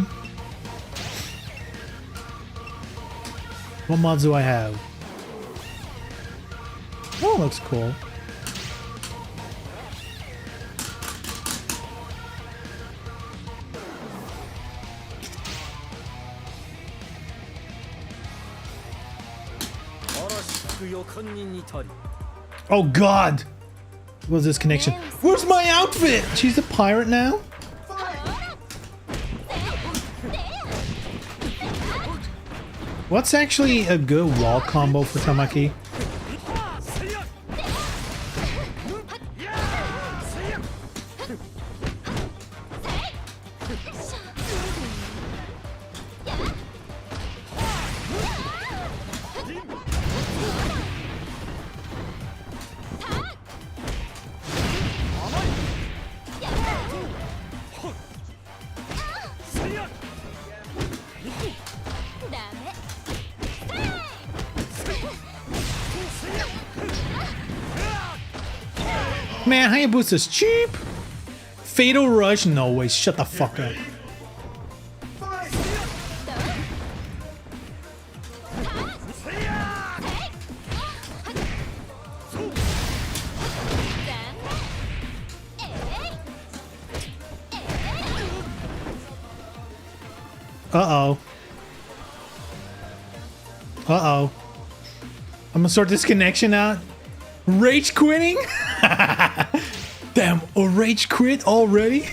A: What mods do I have? Oh, looks cool. Oh god! What's this connection? Where's my outfit? She's a pirate now? What's actually a good wall combo for Tamaki? Man, Hayabusa's cheap. Fatal Rush? No way. Shut the fuck up.
B: Fight!
A: Uh-oh. Uh-oh. I'm gonna sort this connection out. Rage quitting? Damn, a rage quit already?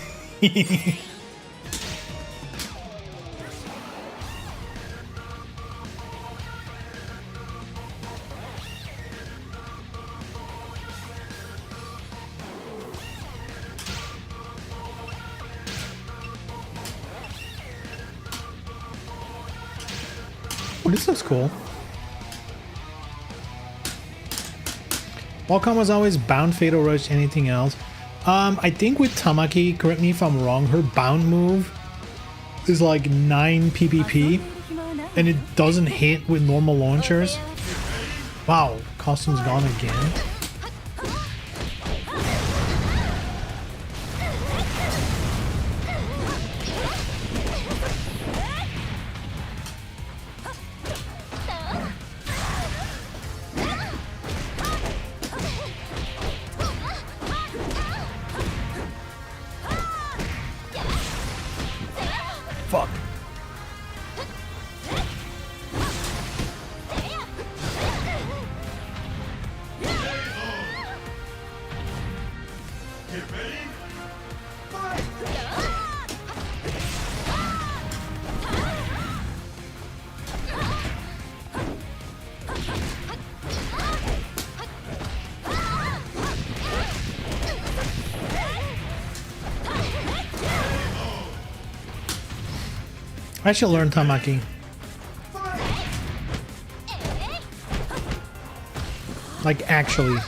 A: Oh, this looks cool. Qualcomm was always bound, fatal rush, anything else. I think with Tamaki, correct me if I'm wrong, her bound move is like 9 PPP and it doesn't hit with normal launchers. Wow, costume's gone again. Fuck.
B: Get ready. Fight!
A: I should learn Tamaki. Like, actually.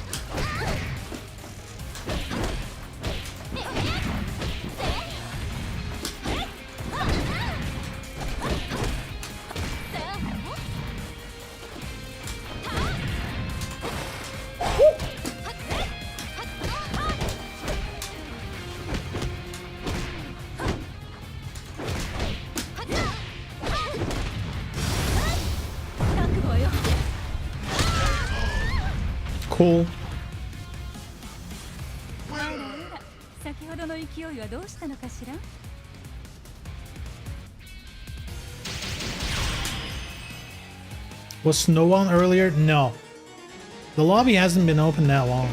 A: Cool.
C: 先ほどの勢いはどうしたのかしら。
A: Was Snow on earlier? No. The lobby hasn't been open that long.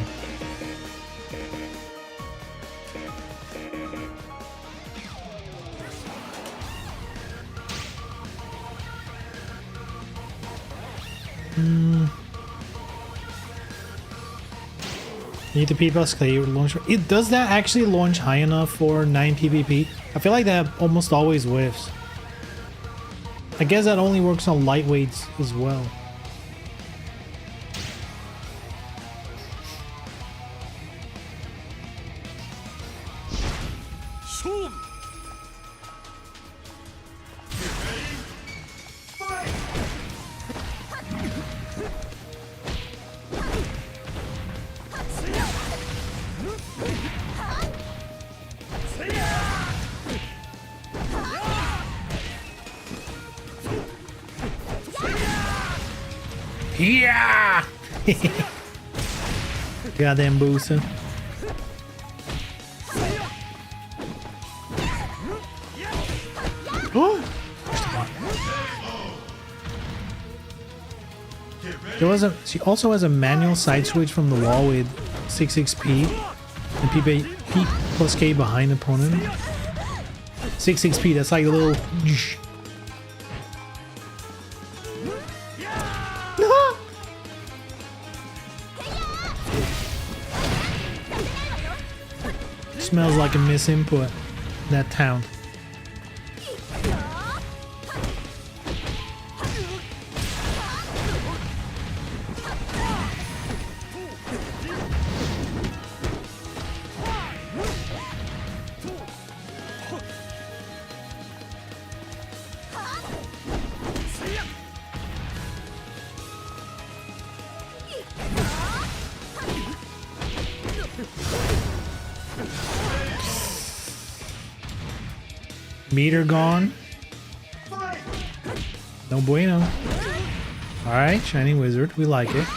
A: Need the P plus clay launch. It does that actually launch high enough for 9 PvP? I feel like that almost always whiffs. I guess that only works on lightweights as well. Yeah! Goddamn booster. Oh! She also has a manual side switch from the wall with 6 XP and P plus K behind opponent. 6 XP, that's like a little. Smells like a misinput. That town. Meter gone.
B: Fight!
A: No bueno. Alright, Shining Wizard. We like it.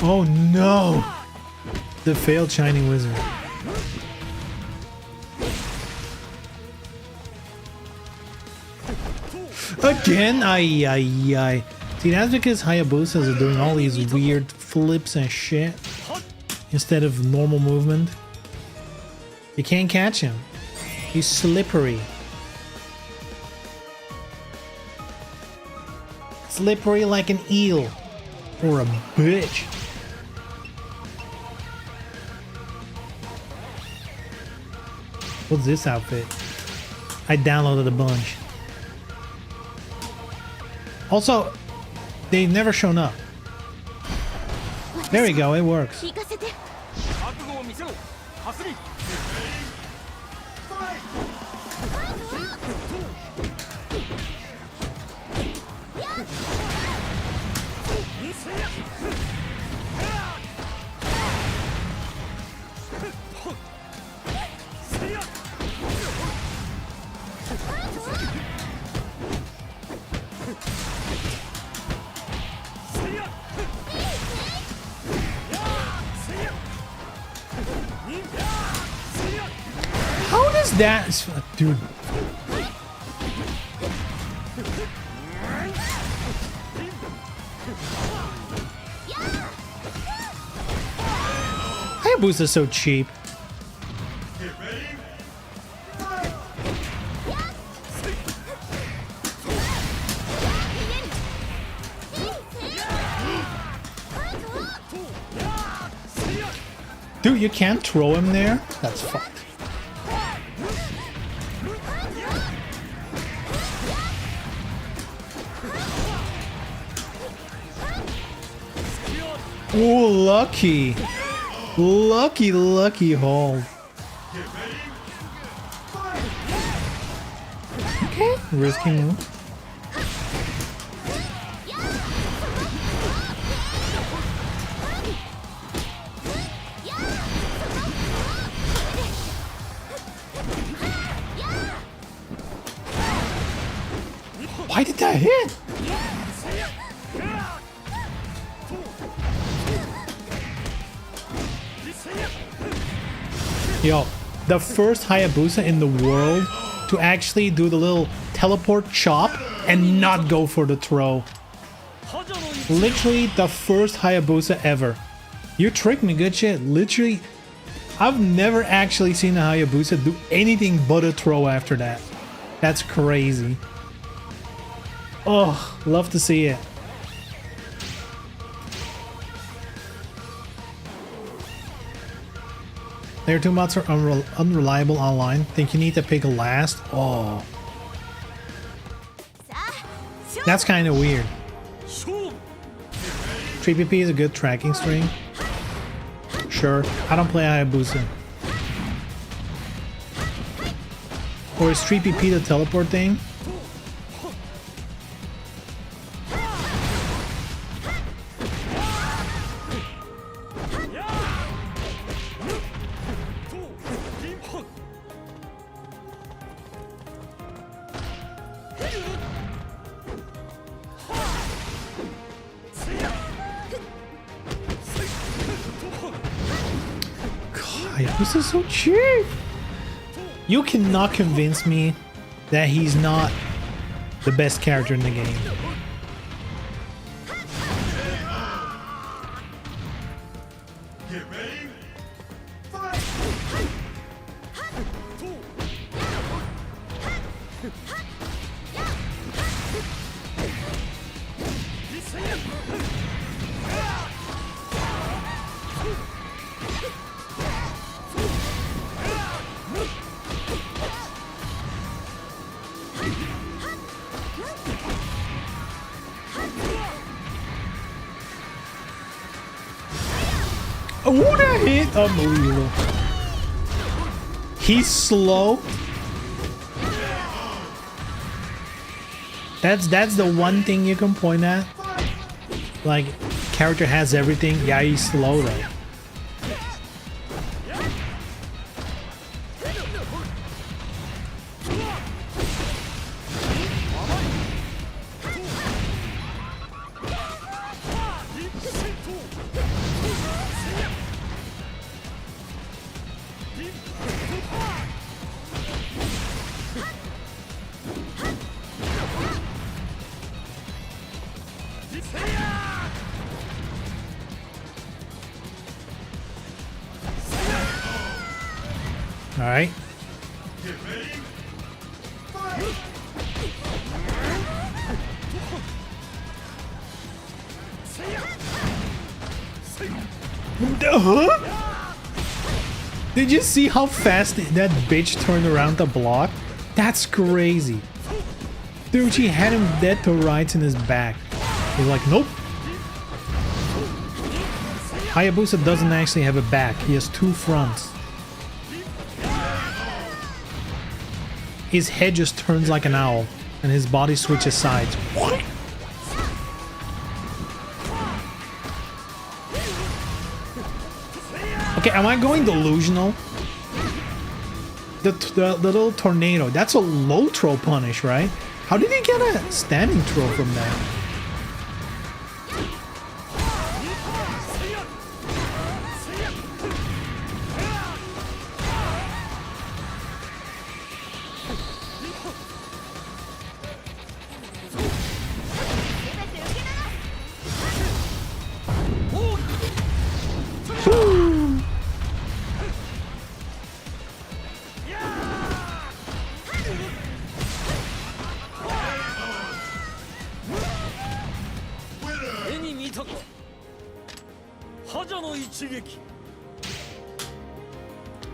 A: Oh no! The failed Shining Wizard. Again? Ay, ay, ay. See, that's because Hayabusas are doing all these weird flips and shit instead of normal movement. You can't catch him. He's slippery. Slippery like an eel. Or a bitch. What's this outfit? I downloaded a bunch. Also, they've never shown up. There we go, it works.
D: 行かせて
B: Fight!
A: How does that... Dude. Hayabusa's so cheap.
B: Get ready! Fight!
A: Dude, you can't throw him there? That's fucked. Oh, lucky. Lucky, lucky hold.
B: Get ready!
A: Okay, risky move. Why did that hit? Yo, the first Hayabusa in the world to actually do the little teleport chop and not go for the throw. Literally the first Hayabusa ever. You tricked me, good shit. Literally, I've never actually seen a Hayabusa do anything but a throw after that. That's crazy. Oh, love to see it. Layer 2 mods are unreliable online. Think you need to pick a last? Oh. That's kind of weird. 3PP is a good tracking string. Sure, I don't play Hayabusa. Or is 3PP the teleport thing? This is so cheap. You cannot convince me that he's not the best character in the game.
B: Get ready! Fight!
A: What a hit! Unbelievable. He's slow. That's the one thing you can point at. Like, character has everything. Yeah, he's slow though. All right.
B: Get ready.
A: Did you see how fast that bitch turned around to block? That's crazy. Dude, she had him dead to rights in his back. He's like, nope. Hayabusa doesn't actually have a back. He has two fronts. His head just turns like an owl, and his body switches sides. What? Okay, am I going delusional? The little tornado, that's a low throw punish, right? How did he get a standing throw from that?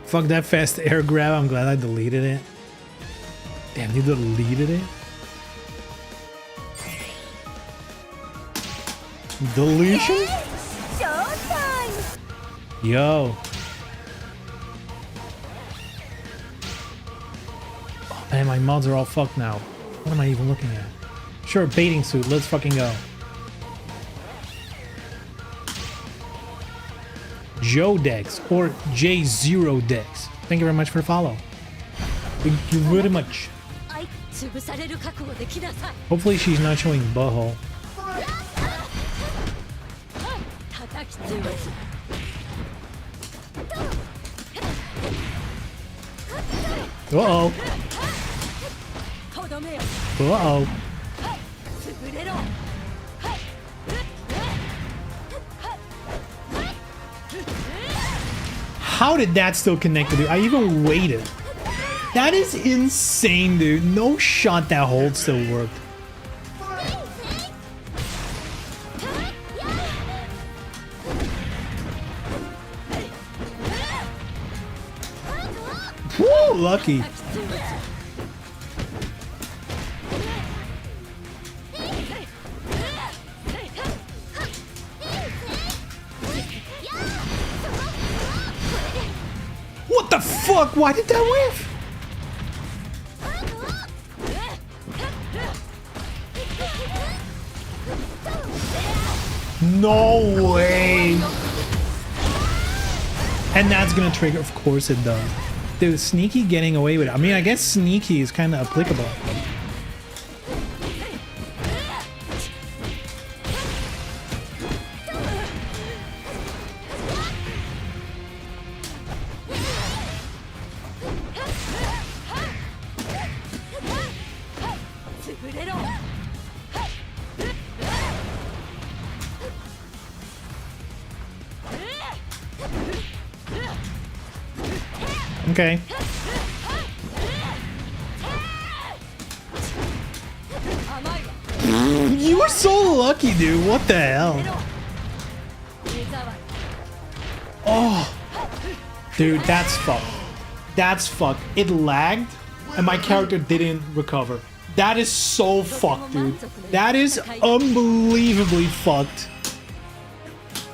A: Fuck that fast air grab. I'm glad I deleted it. Damn, you deleted it? Deletion? Yo. Oh man, my mods are all fucked now. What am I even looking at? Sure, baiting suit. Let's fucking go. Joe Dex or J0 Dex. Thank you very much for the follow. Thank you very much. Hopefully she's not showing butthole. Uh-oh. Uh-oh. How did that still connect to dude? I even waited. That is insane, dude. No shot that hold still worked. Woo, lucky. What the fuck? Why did that whiff? No way. And that's gonna trigger. Of course it does. Dude, Sneaky getting away with it. I mean, I guess Sneaky is kind of applicable. Okay. You were so lucky, dude. What the hell? Oh. Dude, that's fucked. That's fucked. It lagged, and my character didn't recover. That is so fucked, dude. That is unbelievably fucked.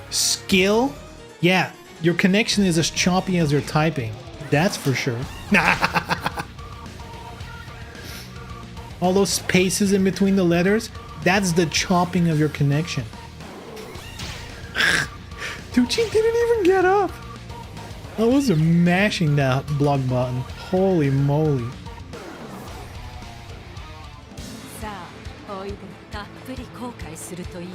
A: Skill? Yeah. Your connection is as choppy as your typing. That's for sure. All those spaces in between the letters, that's the chopping of your connection. Dude, she didn't even get up. I was mashing that block button. Holy moly.
C: さあおいでたっぷり後悔するといいわ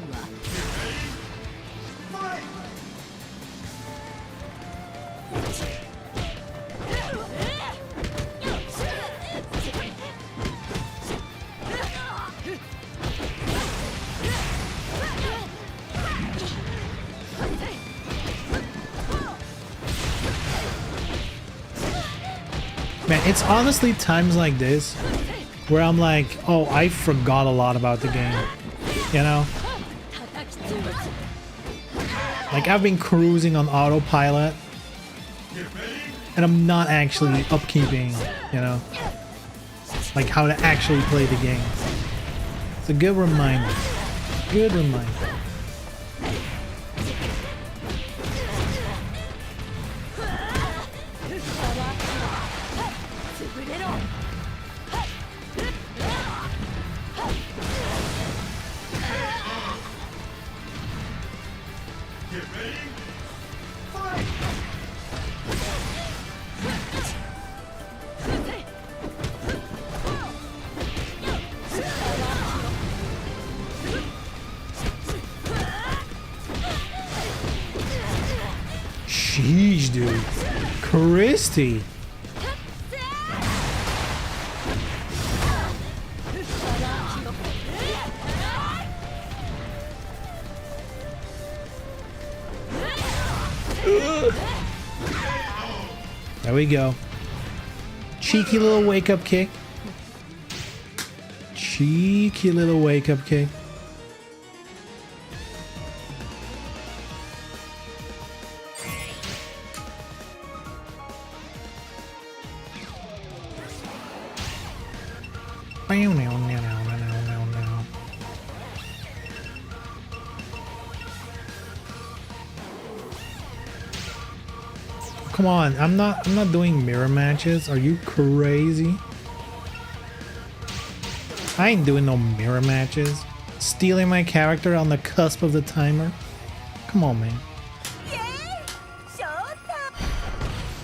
A: Man, it's honestly times like this where I'm like, oh, I forgot a lot about the game. You know? Like, I've been cruising on autopilot and I'm not actually upkeeping, you know? Like, how to actually play the game. It's a good reminder. Good reminder.
B: Get ready. Fight!
A: Sheesh, dude. Christy. There we go. Cheeky little wake up kick. Cheeky little wake up kick. Come on, I'm not doing mirror matches. Are you crazy? I ain't doing no mirror matches. Stealing my character on the cusp of the timer. Come on, man.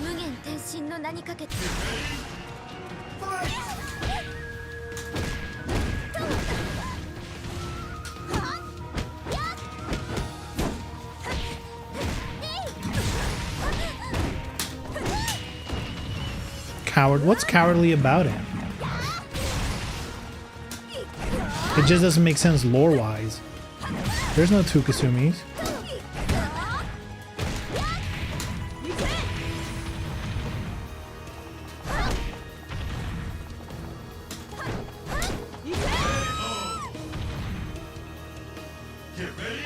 D: 無限転身の名にかけて
A: Coward. What's cowardly about it? It just doesn't make sense lore-wise. There's no Tukasumis.
B: Get ready.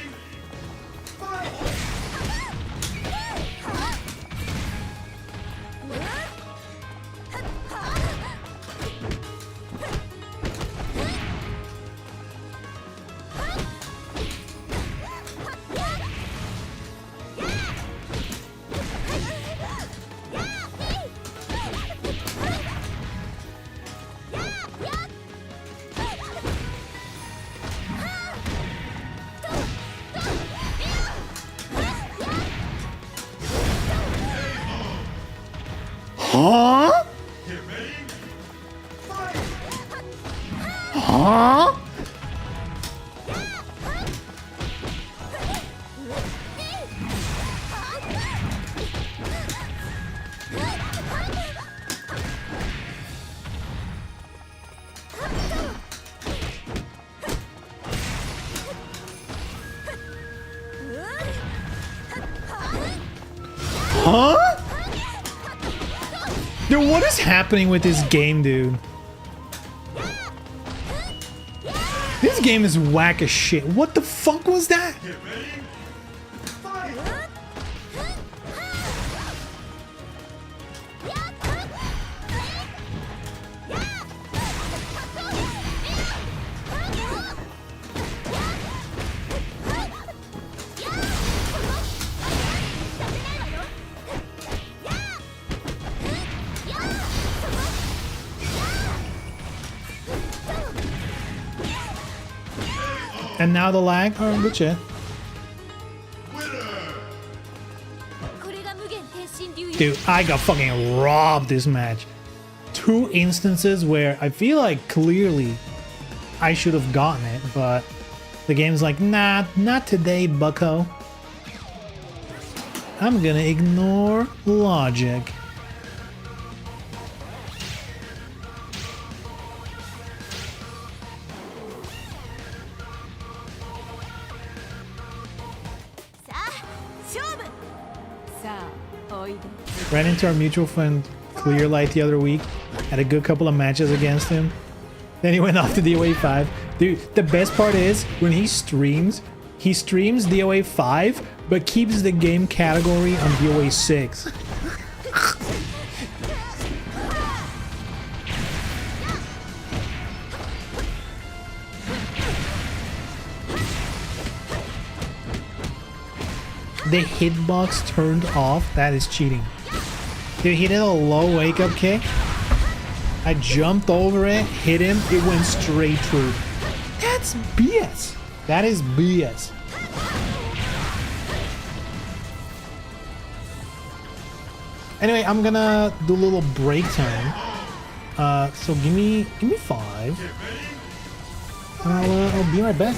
A: Huh?
B: Get ready.
A: Huh? Huh? Dude, what is happening with this game, dude? This game is whack as shit. What the fuck was that?
B: Get ready. Fight!
A: And now the lag. Alright, good shit.
D: これが無限天神流
A: Dude, I got fucking robbed this match. 2 instances where I feel like clearly I should have gotten it, but the game's like, nah, not today, bucko. I'm gonna ignore logic. Ran into our mutual friend Clear Light the other week. Had a good couple of matches against him. Then he went off to DOA 5. Dude, the best part is when he streams DOA 5, but keeps the game category on DOA 6. The hitbox turned off. That is cheating. Dude, he did a low wake up kick. I jumped over it, hit him, it went straight through. That's BS. That is BS. Anyway, I'm gonna do a little break time. So give me 5. And I'll be right back.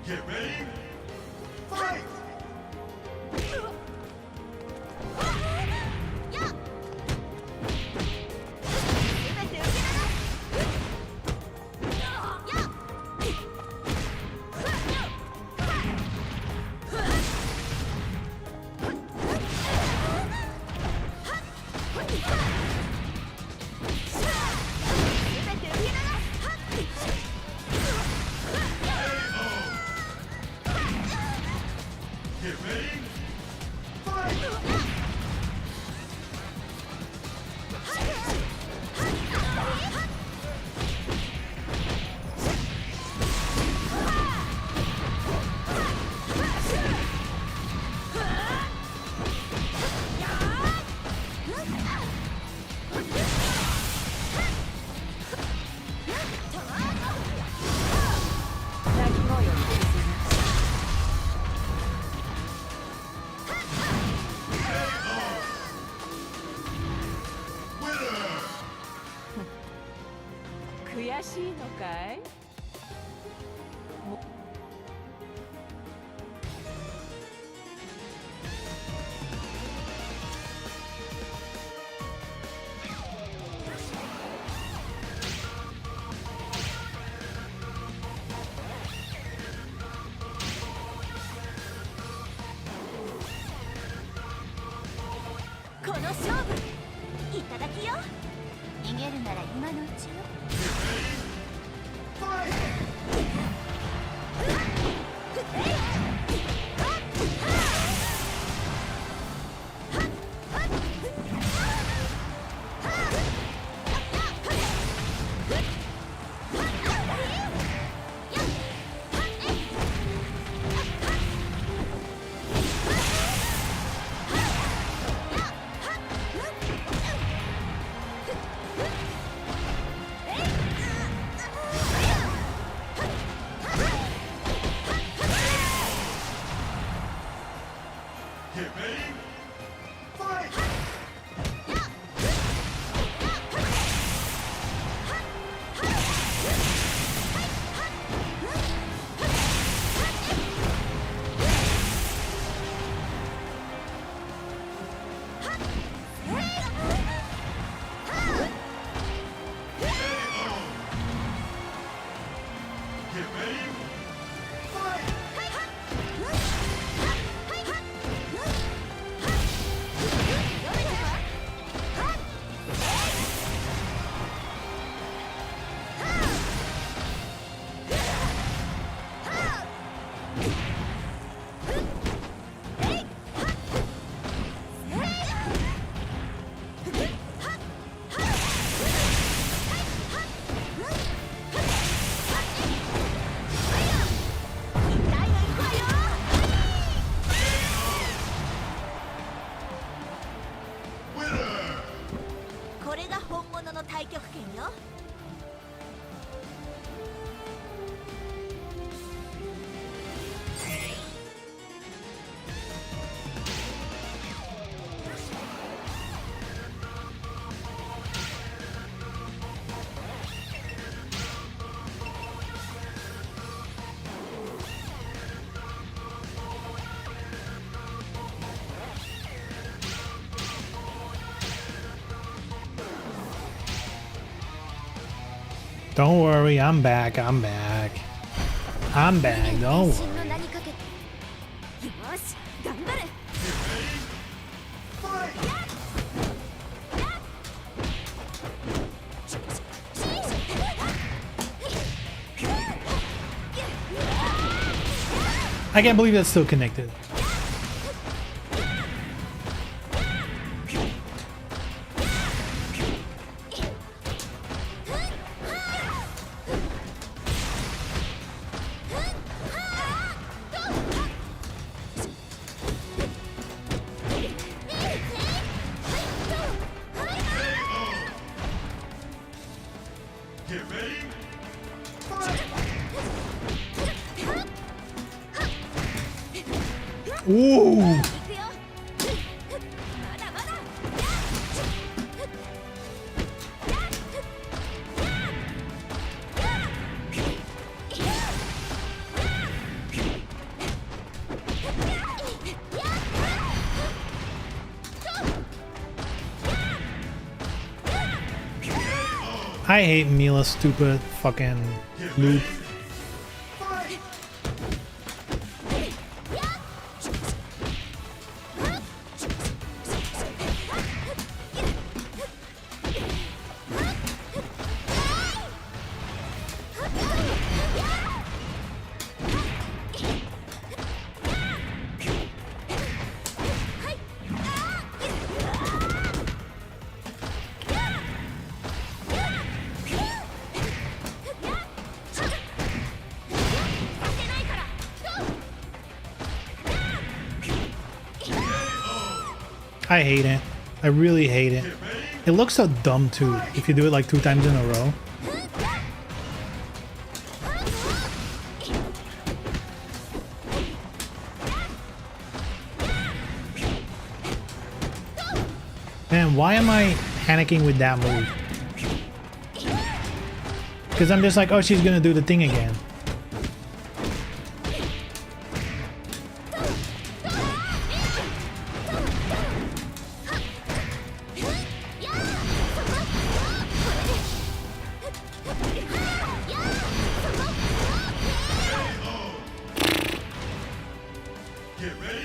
B: Get ready. Fight! Get ready. Fight!
C: 悔しいのかい？
D: この勝負いただきよ。逃げるなら今のうちよ。
B: Get
D: の太極拳よ。
A: Don't worry, I'm back. I'm back. I'm back. Don't
D: 全
A: worry.
D: 身の名にかけて。よし、頑張る。
A: I can't believe that's still connected.
B: Get ready. Fight!
A: Ooh.
D: 行くよ。まだまだ。
A: I hate Mila's stupid fucking loop.
B: Fight!
A: I hate it. I really hate it. It looks so dumb too if you do it like 2 times in a row. Man, why am I panicking with that move? Because I'm just like, oh, she's gonna do the thing again.
B: Get ready.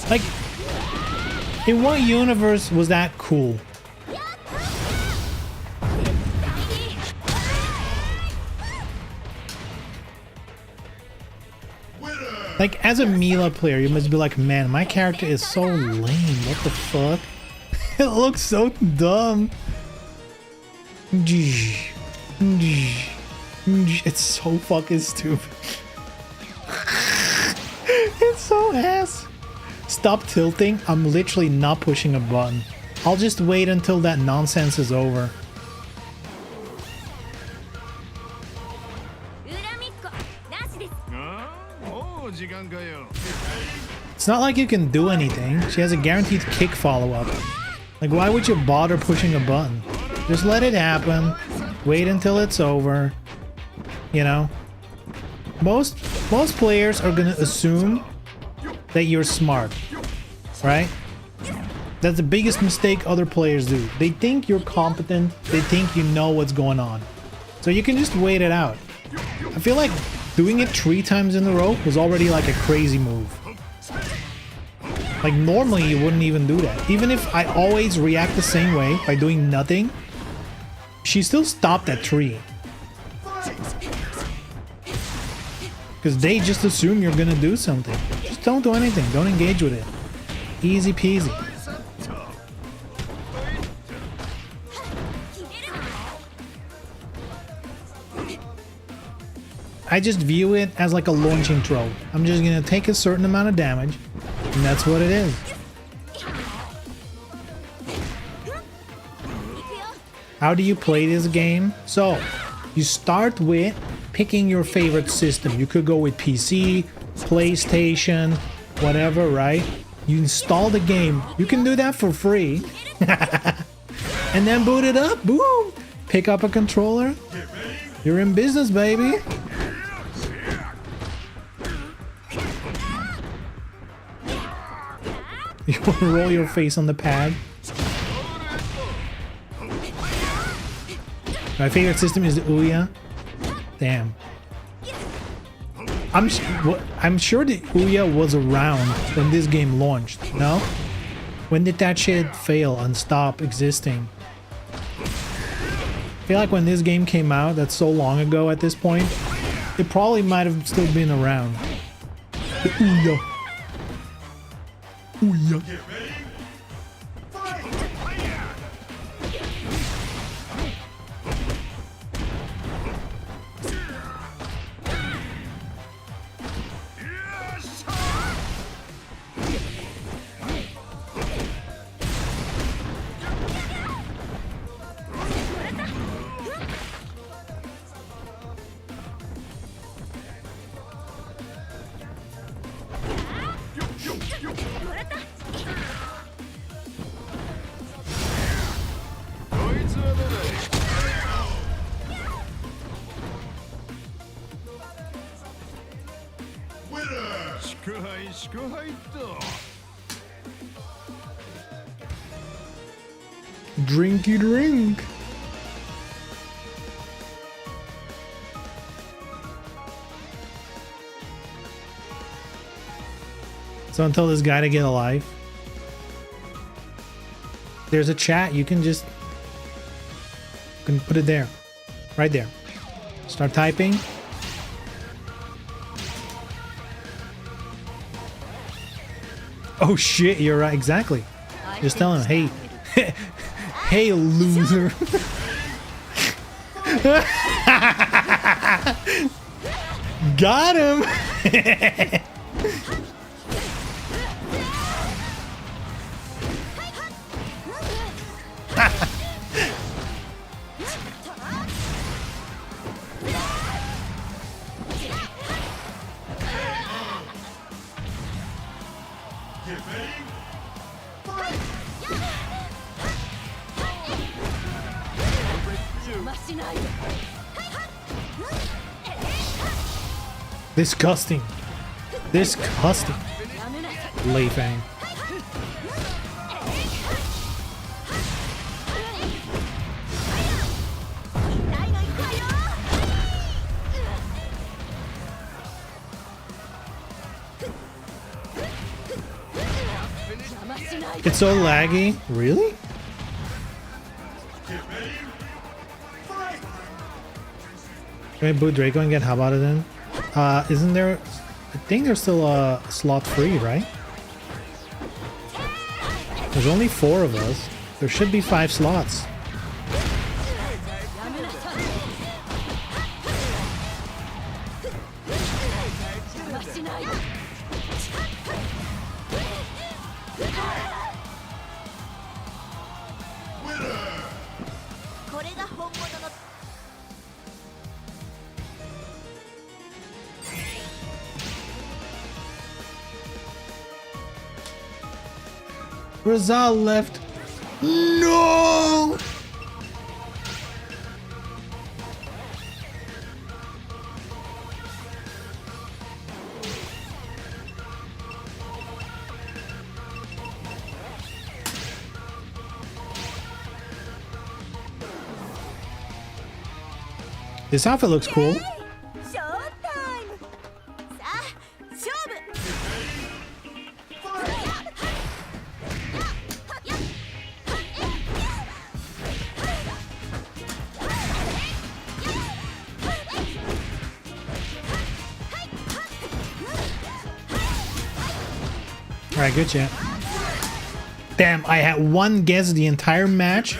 A: 'Like, in what universe was that cool? Like, as a Mila player, you must be like, man, my character is so lame. What the fuck? It looks so dumb. It's so fucking stupid. It's so ass. Stop tilting. I'm literally not pushing a button. I'll just wait until that nonsense is over.
D: 恨みっこなしです。
E: ああ、もう時間かよ。
A: It's not like you can do anything. She has a guaranteed kick follow-up. Like, why would you bother pushing a button? Just let it happen. Wait until it's over. You know? Most players are gonna assume that you're smart. Right? That's the biggest mistake other players do. They think you're competent. They think you know what's going on. So you can just wait it out. I feel like doing it 3 times in a row was already like a crazy move. Like, normally you wouldn't even do that. Even if I always react the same way by doing nothing, she still stopped at 3. Because they just assume you're gonna do something. Just don't do anything. Don't engage with it. Easy peasy. I just view it as like a launching throw. I'm just gonna take a certain amount of damage, and that's what it is. How do you play this game? So, you start with picking your favorite system. You could go with PC, PlayStation, whatever, right? You install the game. You can do that for free. And then boot it up. Boom! Pick up a controller. You're in business, baby. You want to roll your face on the pad? My favorite system is the Ouya. Damn. I'm sure the Ouya was around when this game launched, no? When did that shit fail and stop existing? I feel like when this game came out, that's so long ago at this point, it probably might have still been around. The Ouya. Ouya.
B: Get ready. Fight! Winner!
E: 祝杯祝杯と
A: Drinky drink. So until this guy to get a life. There's a chat. You can just put it there. Right there. Start typing. Oh shit, you're right. Exactly. Just tell him, hey, hey, loser. Got him.
B: Get ready. Fight!
C: 邪魔しないで
A: Disgusting. Disgusting.
C: やめなさい
A: Lei Fang. It's so laggy. Really?
B: Get ready. Fight!
A: Can I boot Draco and get Habata then? Isn't there... I think there's still a slot free, right? There's only 4 of us. There should be 5 slots.
C: やめなさい邪魔しないで
D: これが本物の
A: Rizal left. No! This outfit looks cool.
D: ショータイムさあ勝負
B: Get
A: Alright, good chat. Damn, I had one guess the entire match,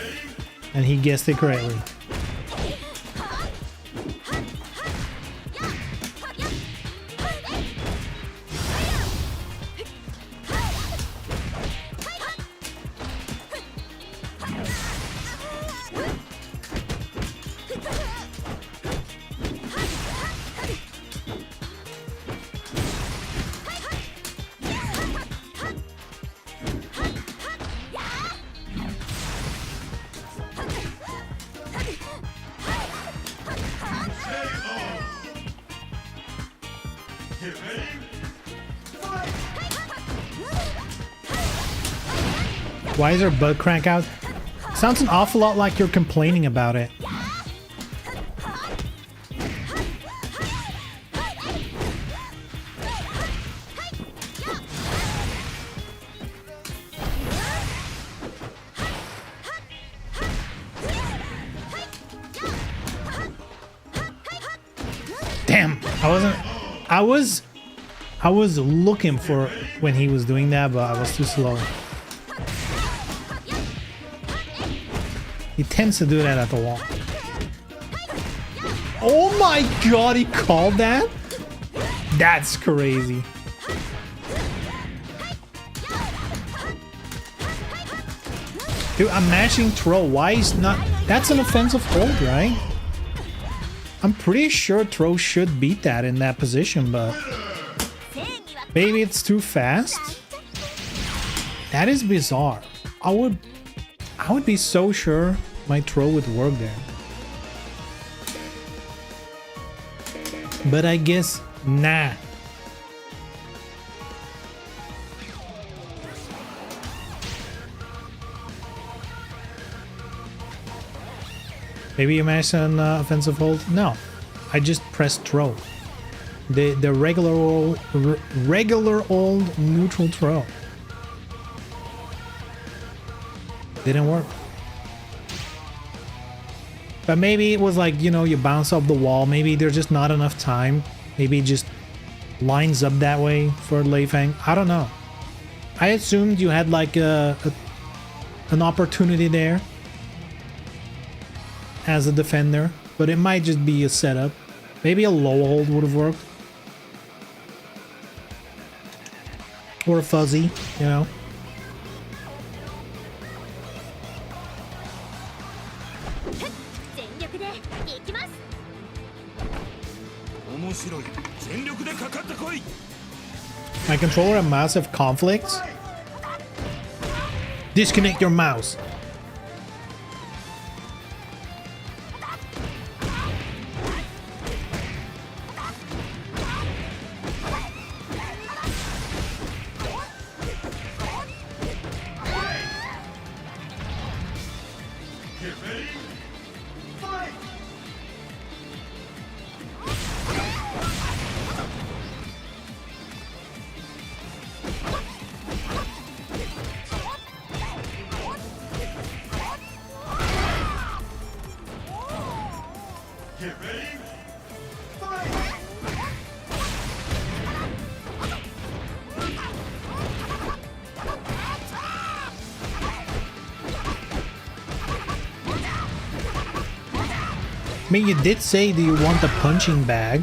A: and he guessed it correctly.
B: Get ready. Fight.
A: Why is her butt crack out? Sounds an awful lot like you're complaining about it. Damn, I was looking for when he was doing that, but I was too slow. He tends to do that at the wall. Oh my god, he called that? That's crazy. Dude, I'm mashing throw. Why is not... That's an offensive hold, right? I'm pretty sure throw should beat that in that position, but... Maybe it's too fast? That is bizarre. I would be so sure my throw would work there. But I guess, nah. Maybe you mashed an offensive hold? No, I just pressed throw. The regular old neutral throw. Didn't work. But maybe it was like, you know, you bounce off the wall. Maybe there's just not enough time. Maybe it just lines up that way for Lei Feng. I don't know. I assumed you had like an opportunity there as a defender, but it might just be a setup. Maybe a low hold would have worked. Or a fuzzy, you know. My controller and mouse have conflicts. Disconnect your mouse.
B: Get ready. Fight. Get ready. Fight.
A: I mean, you did say that you want the punching bag.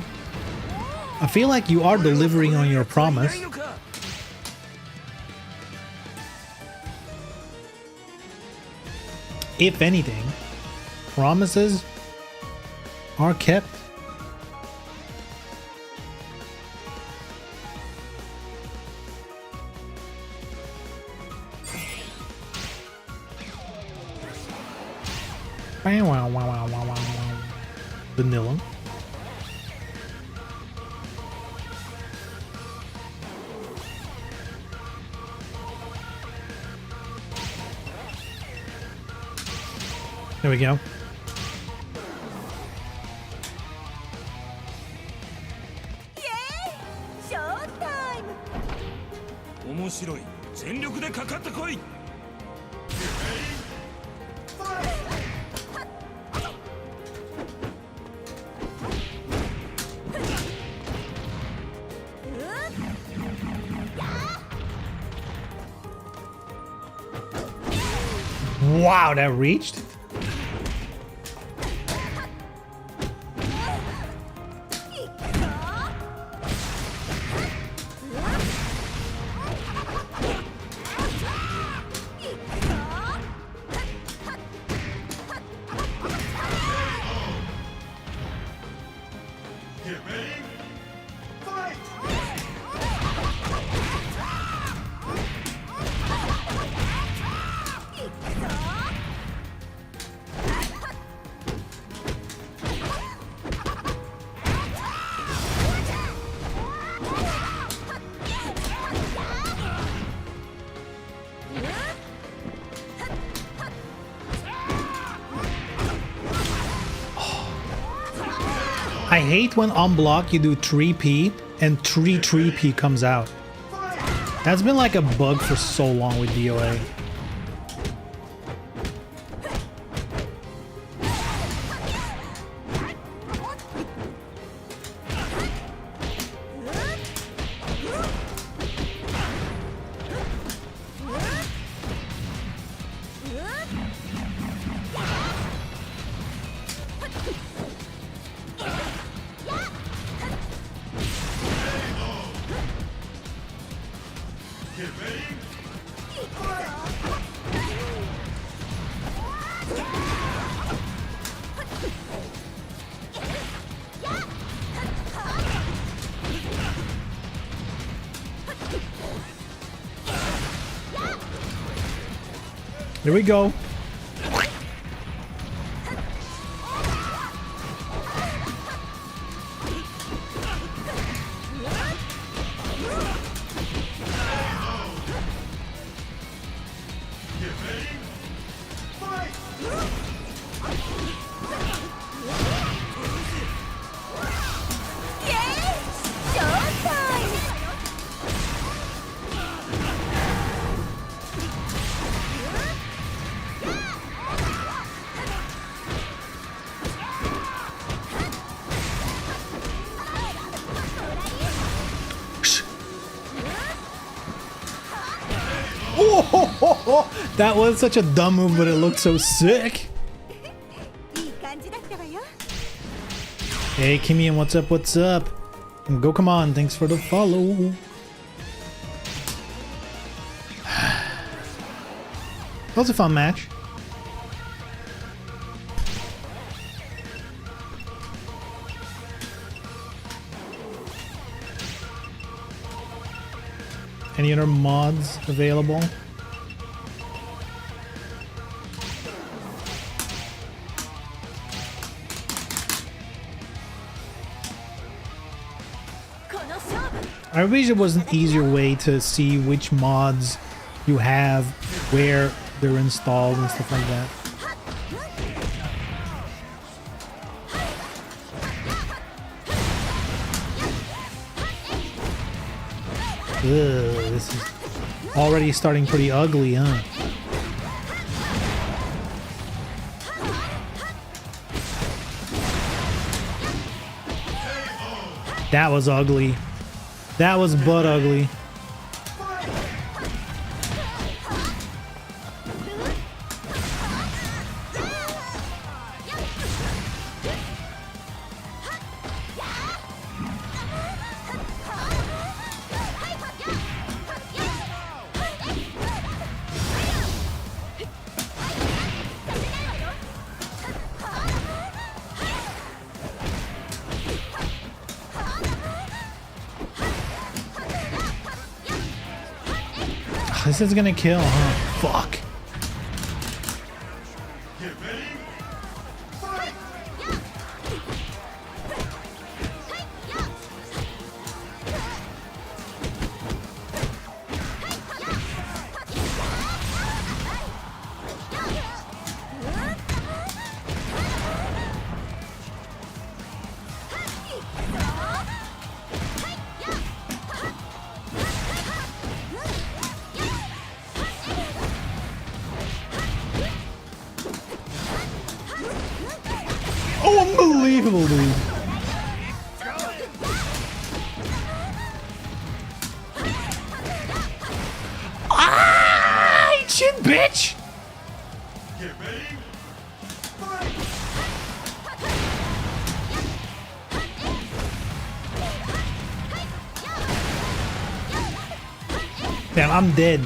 A: I feel like you are delivering on your promise. If anything, promises are kept. Wow, wow, wow, wow, wow, wow. Vanilla. There we go.
D: Yay! Showtime!
E: 面白い。全力でかかってこい。
D: や
A: Wow, that reached?
B: Get ready. Fight!
A: I hate when on block you do 3P and 3P comes out. That's been like a bug for so long with DOA.
B: Get ready.
A: Here we go.
B: Get ready. Fight!
A: Oh, that was such a dumb move, but it looked so sick.
D: いい感じだったわよ。
A: Hey, Kimian, what's up? What's up? Go, come on. Thanks for the follow. That was a fun match. Any other mods available? I wish there was an easier way to see which mods you have, where they're installed and stuff like that. Ugh, this is already starting pretty ugly, huh? That was ugly. That was butt ugly. This is gonna kill, huh? Fuck.
B: Get ready. Fight!
A: Oh, unbelievable, dude. Ah, eat shit, bitch. Damn, I'm dead.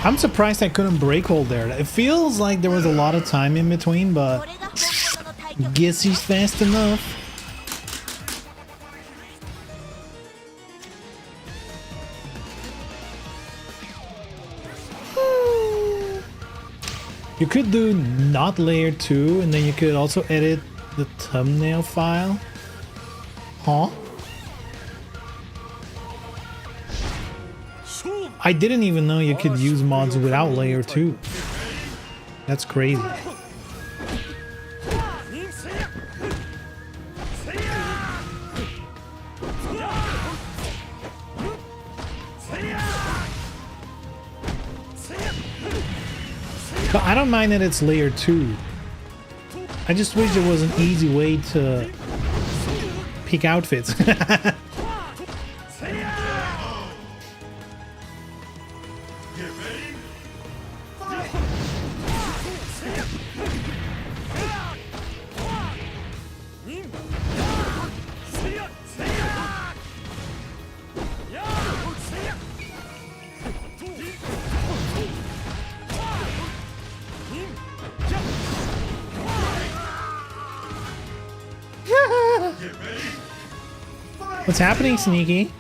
A: I'm surprised I couldn't break hold there. It feels like there was a lot of time in between, but
D: これが本物の対局
A: guess he's fast enough. You could do not layer 2 and then you could also edit the thumbnail file. Huh? I didn't even know you could use mods without layer 2. That's crazy. But I don't mind that it's layer 2. I just wish there was an easy way to pick outfits.
B: Get ready. Fight! Get ready. Fight!
A: What's happening, Sneaky?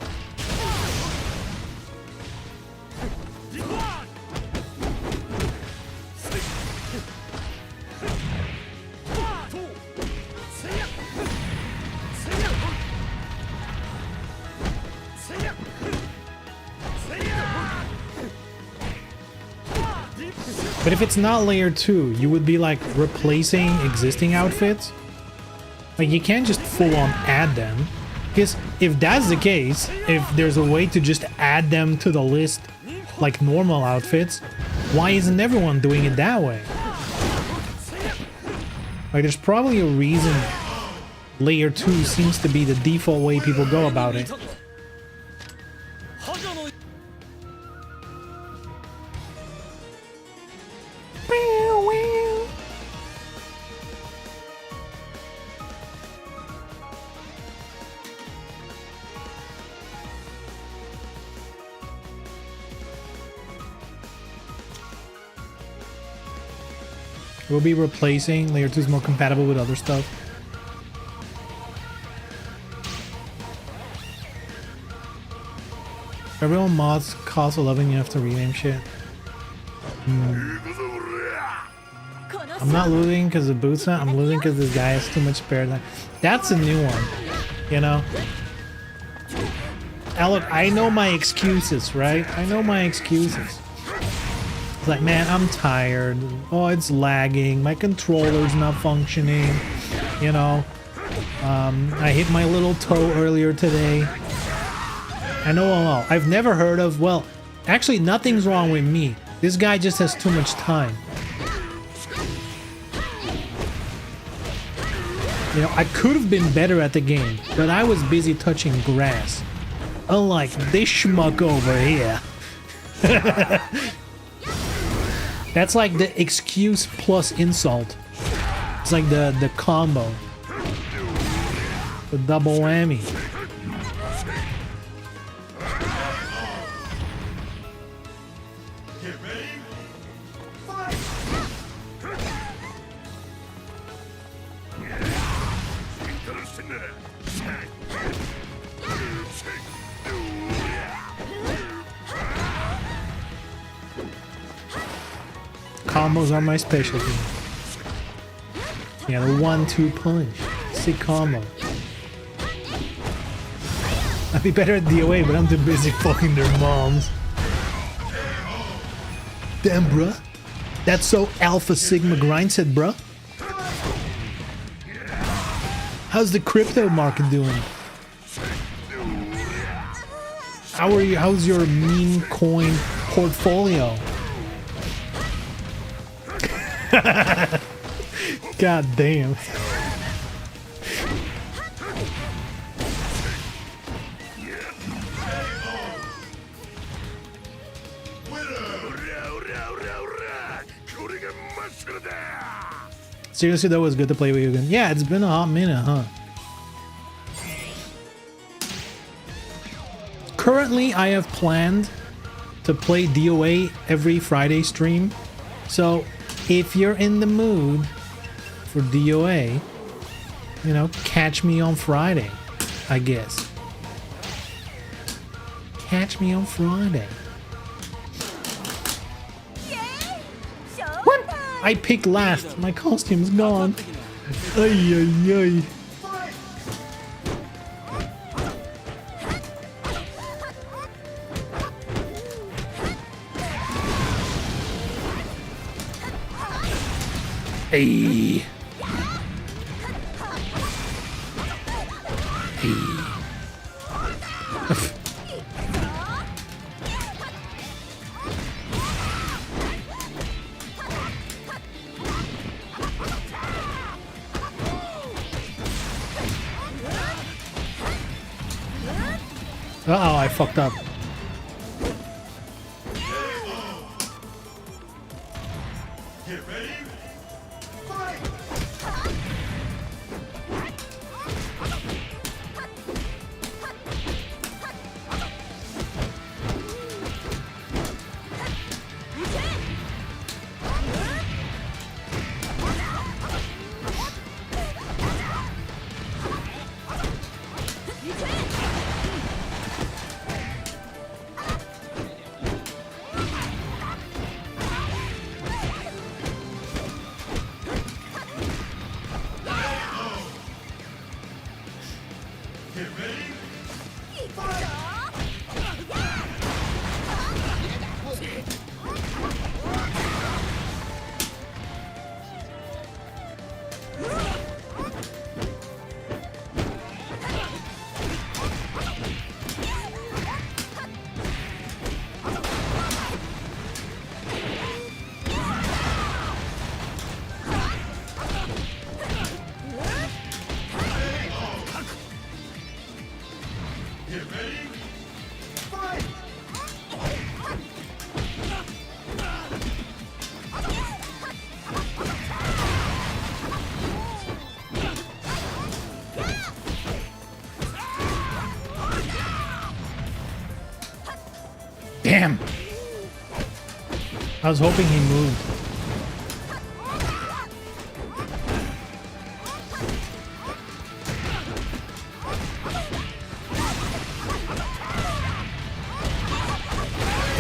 A: But if it's not layer 2, you would be like replacing existing outfits. Like you can't just full on add them. Because if that's the case, if there's a way to just add them to the list like normal outfits, why isn't everyone doing it that way? Like there's probably a reason layer 2 seems to be the default way people go about it. We'll be replacing layer 2 is more compatible with other stuff. Everyone mods cost 11, you have to rename shit. I'm not losing because of Bootsa, I'm losing because this guy has too much spare time. That's a new one, you know? Now look, I know my excuses, right? I know my excuses. It's like, man, I'm tired. Oh, it's lagging. My controller's not functioning. You know, I hit my little toe earlier today. I know, well, I've never heard of, well, actually nothing's wrong with me. This guy just has too much time. You know, I could have been better at the game, but I was busy touching grass. Unlike this schmuck over here. That's like the excuse plus insult. It's like the combo. The double whammy.
B: Get ready. Fight!
A: Combos are my specialty. Yeah, the 1-2 punch. Sick combo. I'd be better at DOA, but I'm too busy fucking their moms. Damn, bruh. That's so Alpha Sigma grind set, bruh. How's the crypto market doing? How are you? How's your meme coin portfolio? God damn. Seriously though, it was good to play with you again. Yeah, it's been a hot minute, huh? Currently, I have planned to play DOA every Friday stream. So, if you're in the mood for DOA, you know, catch me on Friday, I guess. Catch me on Friday. What? I picked last. My costume's gone. Ay, ay, ay. Hey. Uh-oh, I fucked up.
B: Get ready. Fight. Get ready. Get ready. Fight.
A: Damn. I was hoping he moved.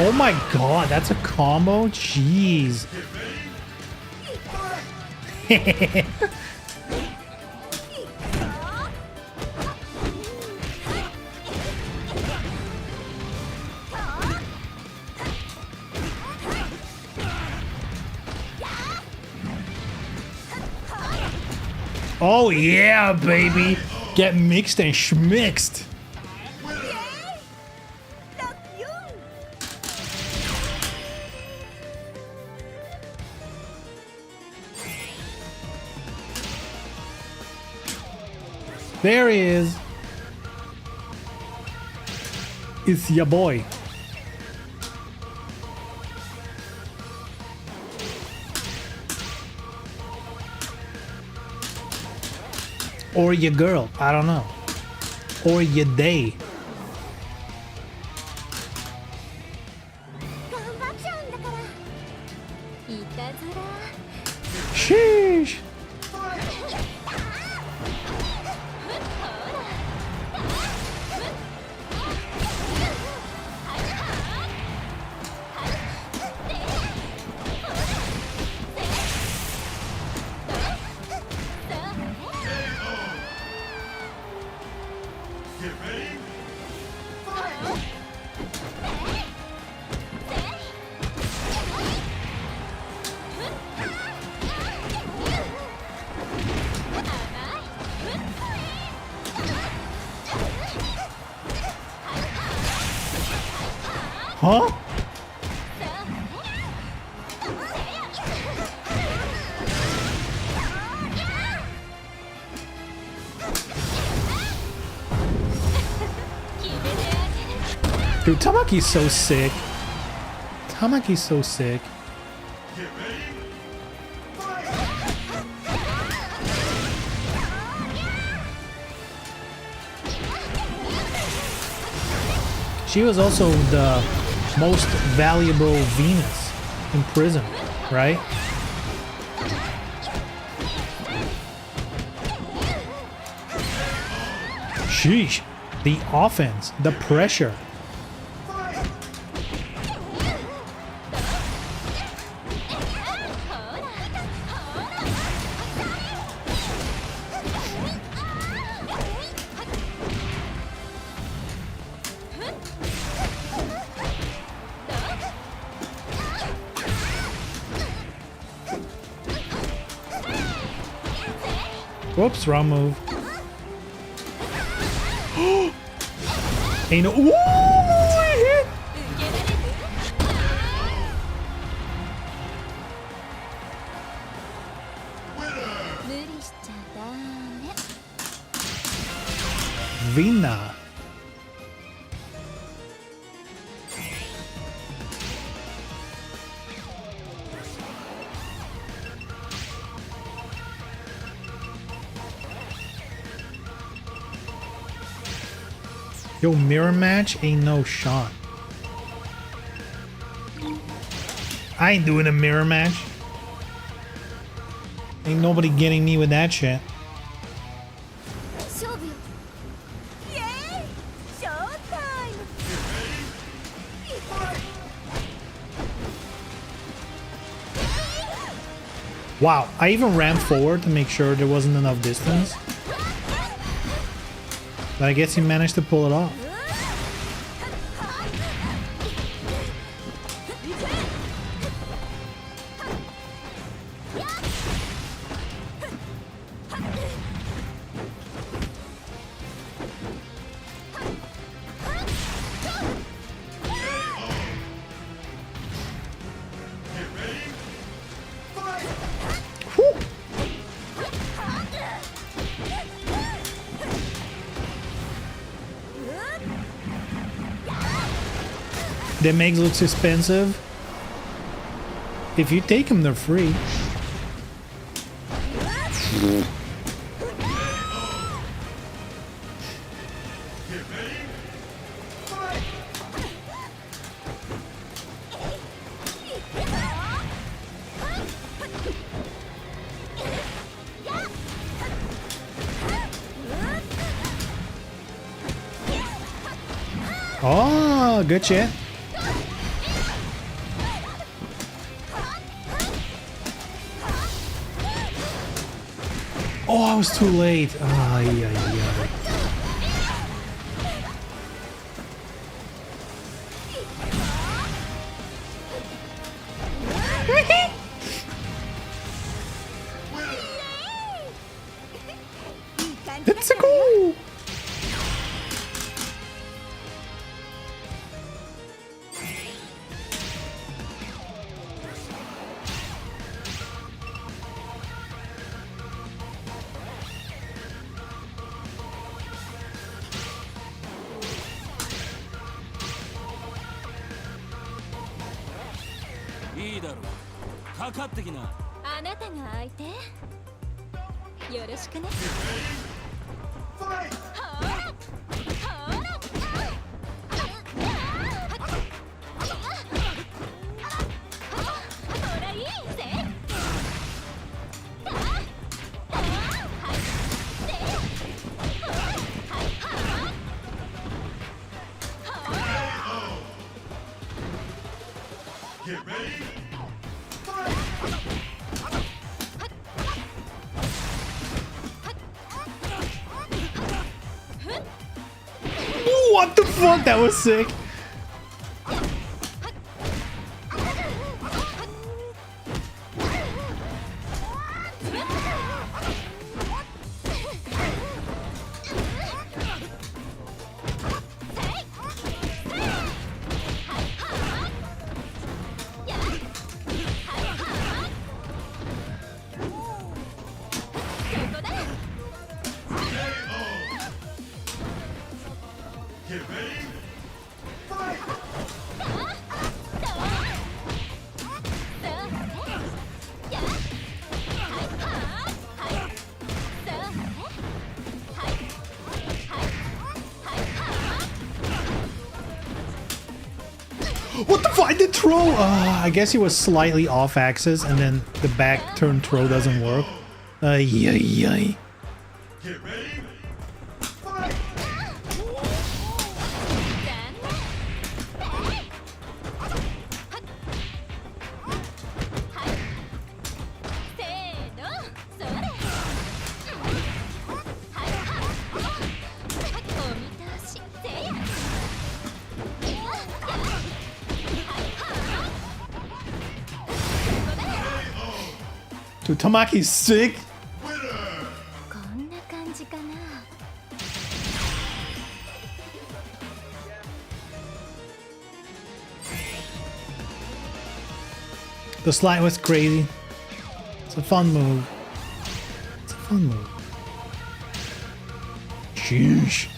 A: Oh my god, that's a combo? Jeez. Oh yeah, baby. Get mixed and schmixed. There he is. It's your boy. Or your girl, I don't know. Or your day. Sheesh.
B: Get ready.
A: Huh? Dude, Tamaki's so sick. Tamaki's so sick.
B: Get ready. Fight.
A: She was also the most valuable Venus in prison, right? Sheesh. The offense, the pressure. Whoops, wrong move. Ain't no. Ooh, it hit.
D: 無理しちゃダメ
A: Vina. Yo, mirror match ain't no shot. I ain't doing a mirror match. Ain't nobody getting me with that shit.
D: 勝負よイエーイショータイム
A: Wow, I even ran forward to make sure there wasn't enough distance. But I guess he managed to pull it off. The Megs looks expensive. If you take them, they're free. Oh, good shit. Oh, I was too late. Ay, ay, ay. Let's go.
E: いいだろう。かかってきな。
D: あなたが相手よろしくね
B: Fight!
D: ほらいいぜ
B: Get ready!
A: What the fuck? That was sick.
B: Get ready! Fight!
D: こ
A: What the fuck? I did throw. I guess he was slightly off axis, and then the back turn throw doesn't work. Yay.
B: Get ready. Fight!
D: せーのそれお見通しせや
A: Dude, Tamaki's sick.
D: こんな感じかな
A: The slide was crazy. It's a fun move. It's a fun move. Sheesh.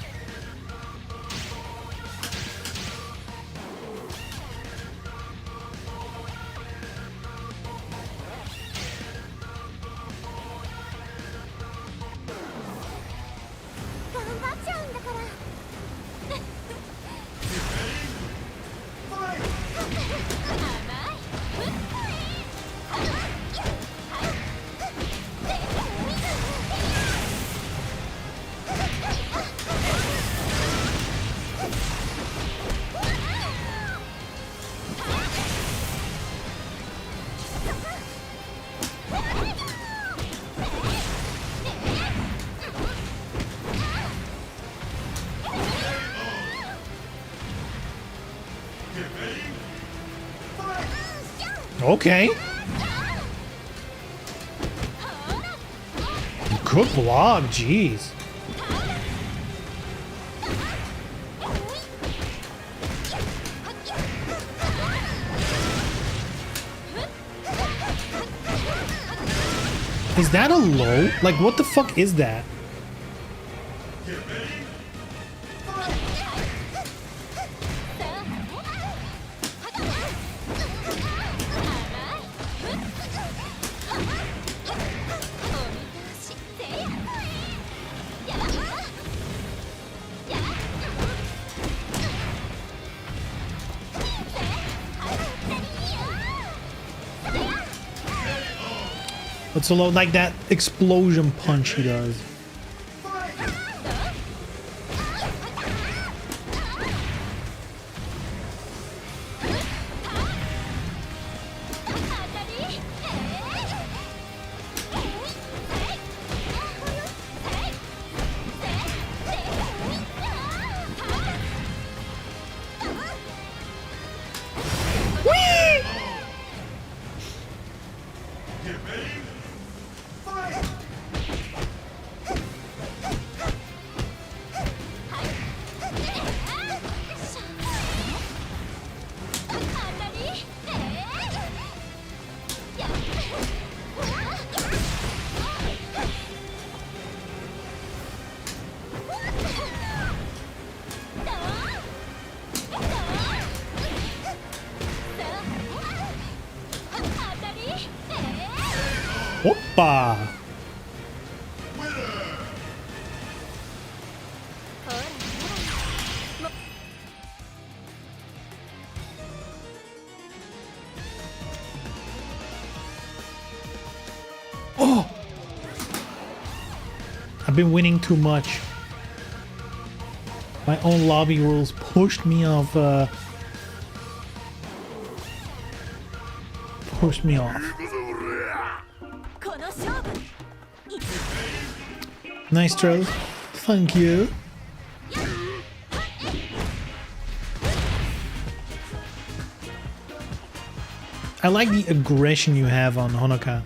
A: Okay. Good block, jeez. Is that a low? Like, what the fuck is that? It's a low, like that explosion punch he does. Oppa! Oh! I've been winning too much. My own lobby rules pushed me off. Pushed me off.
D: この勝負
A: Nice throw. Thank you. I like the aggression you have on Honoka.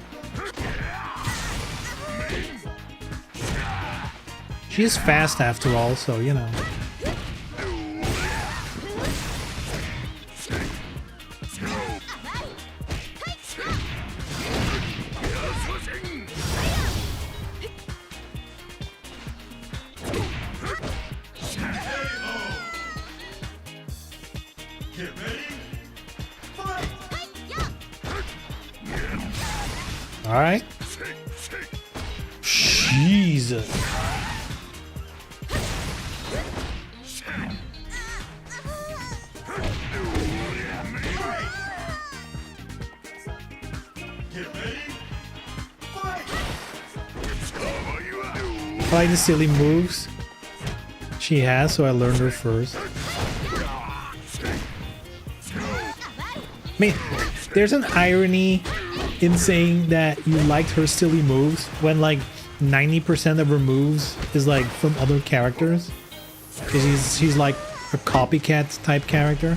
A: She is fast after all, so you know.
B: Get ready. Fight!
A: All right. Jesus. I like the silly moves she has, so I learned her first. I mean, there's an irony in saying that you liked her silly moves when like 90% of her moves is like from other characters. Because she's like a copycat type character.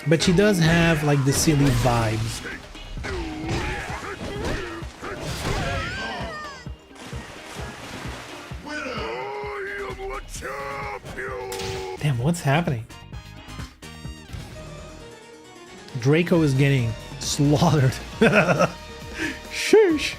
A: But she does have like the silly vibes. Damn, what's happening? Draco is getting slaughtered. Sheesh.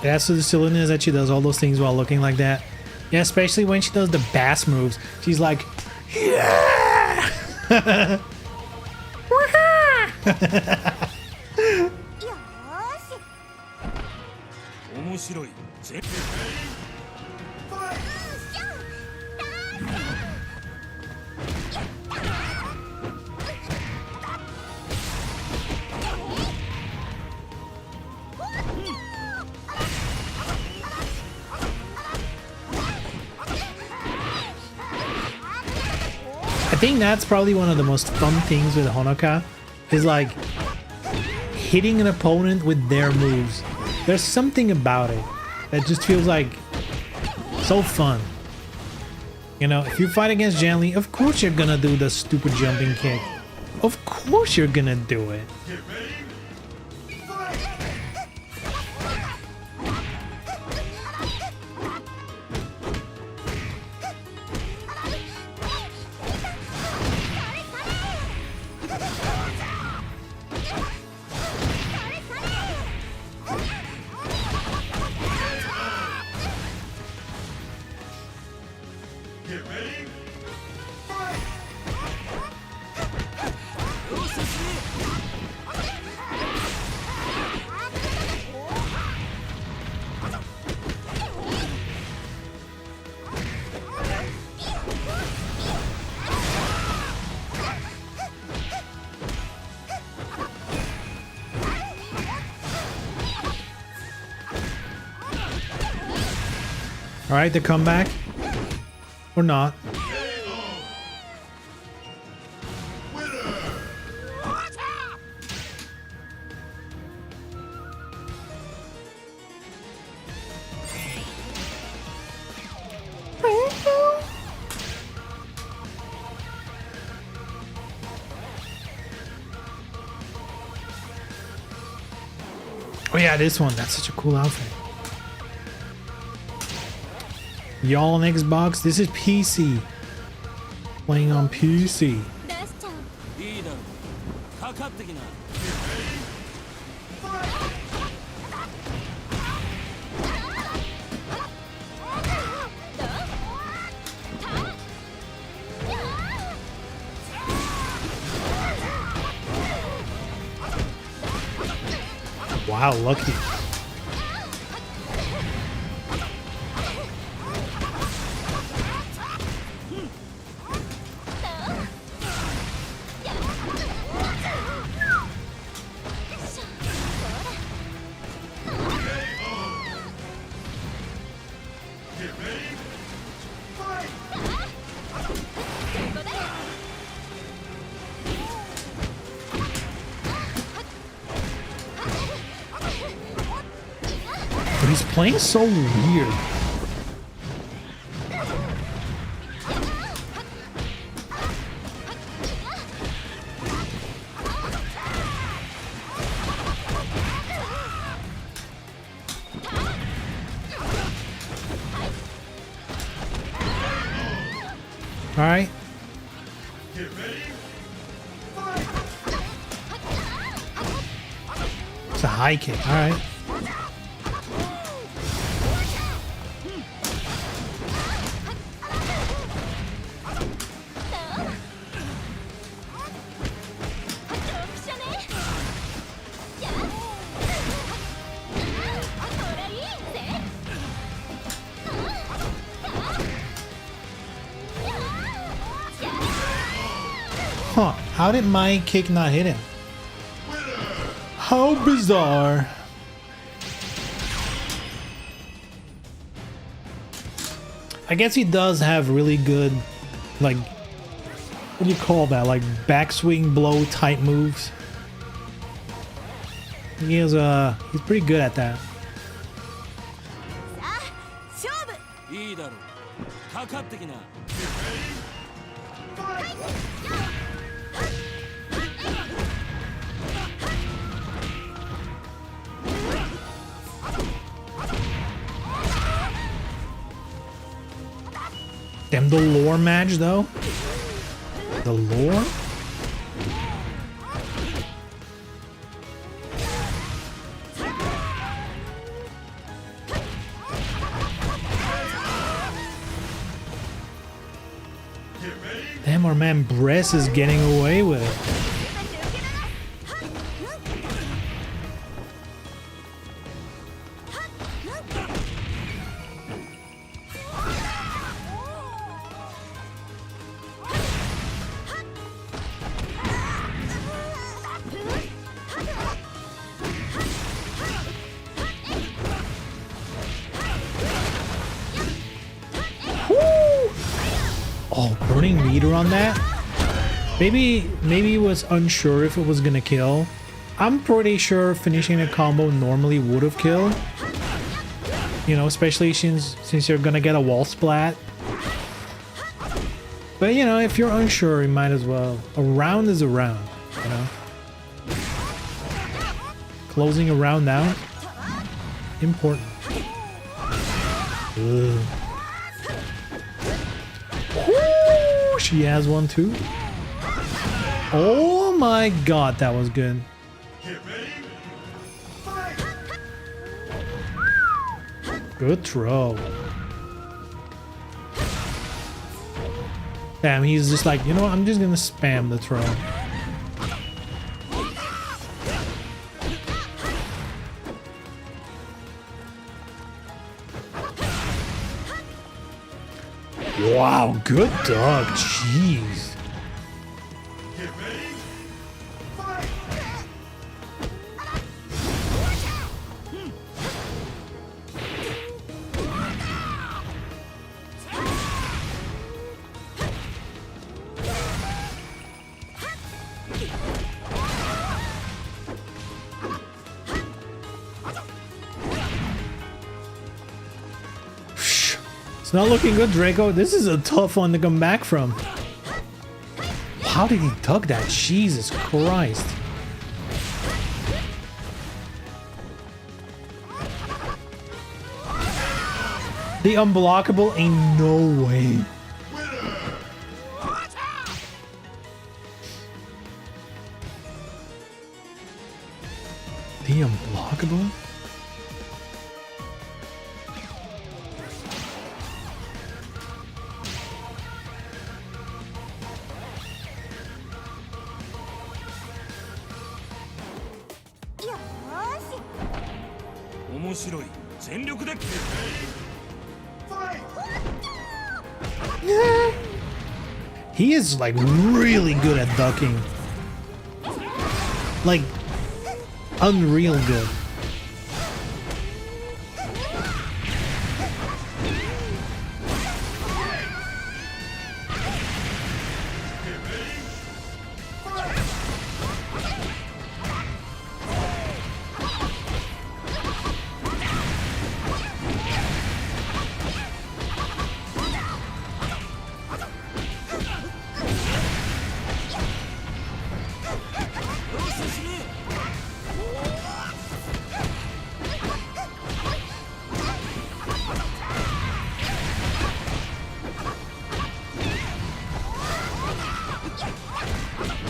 A: Yeah, so the silliness is that she does all those things while looking like that. Yeah, especially when she does the bass moves. She's like, yeah!
D: よーし
E: 面白い全
A: I think that's probably one of the most fun things with Honoka is like hitting an opponent with their moves. There's something about it that just feels like so fun. You know, if you fight against Janley, of course you're gonna do the stupid jumping kick. Of course you're gonna do it.
B: Get ready. Fight! Get ready. Fight!
A: All right, the comeback or not. Oh yeah, this one. That's such a cool outfit. Y'all on Xbox, this is PC. Playing on PC.
D: 出しちゃう
E: いいだろうかかってきな
A: Wow, lucky.
B: Get ready. Fight!
A: But he's playing so weird. All right.
B: Get ready.
A: It's a high kick. All right. Huh, how did my kick not hit him? How bizarre. I guess he does have really good, like, what do you call that? Like backswing blow type moves. He's pretty good at that.
D: さあ勝負
E: いいだろうかかってきな
A: Damn, the lore match though. The lore? Damn, our man Bress is getting away with it. Oh, burning meter on that? Maybe he was unsure if it was gonna kill. I'm pretty sure finishing a combo normally would have killed. You know, especially since you're gonna get a wall splat. But you know, if you're unsure, you might as well. A round is a round, you know? Closing a round out. Important. Ugh. Woo! She has one too. Oh my god, that was good.
B: Get ready. Fight.
A: Good throw. Damn, he's just like, you know what, I'm just gonna spam the throw. Wow, good dog. Jeez.
B: Get ready. Fight.
A: It's not looking good, Draco. This is a tough one to come back from. How did he duck that? Jesus Christ. The unblockable ain't no way. The unblockable?
D: よーし
E: 面白い全力で
B: Fight.
A: He is like really good at ducking. Like unreal good.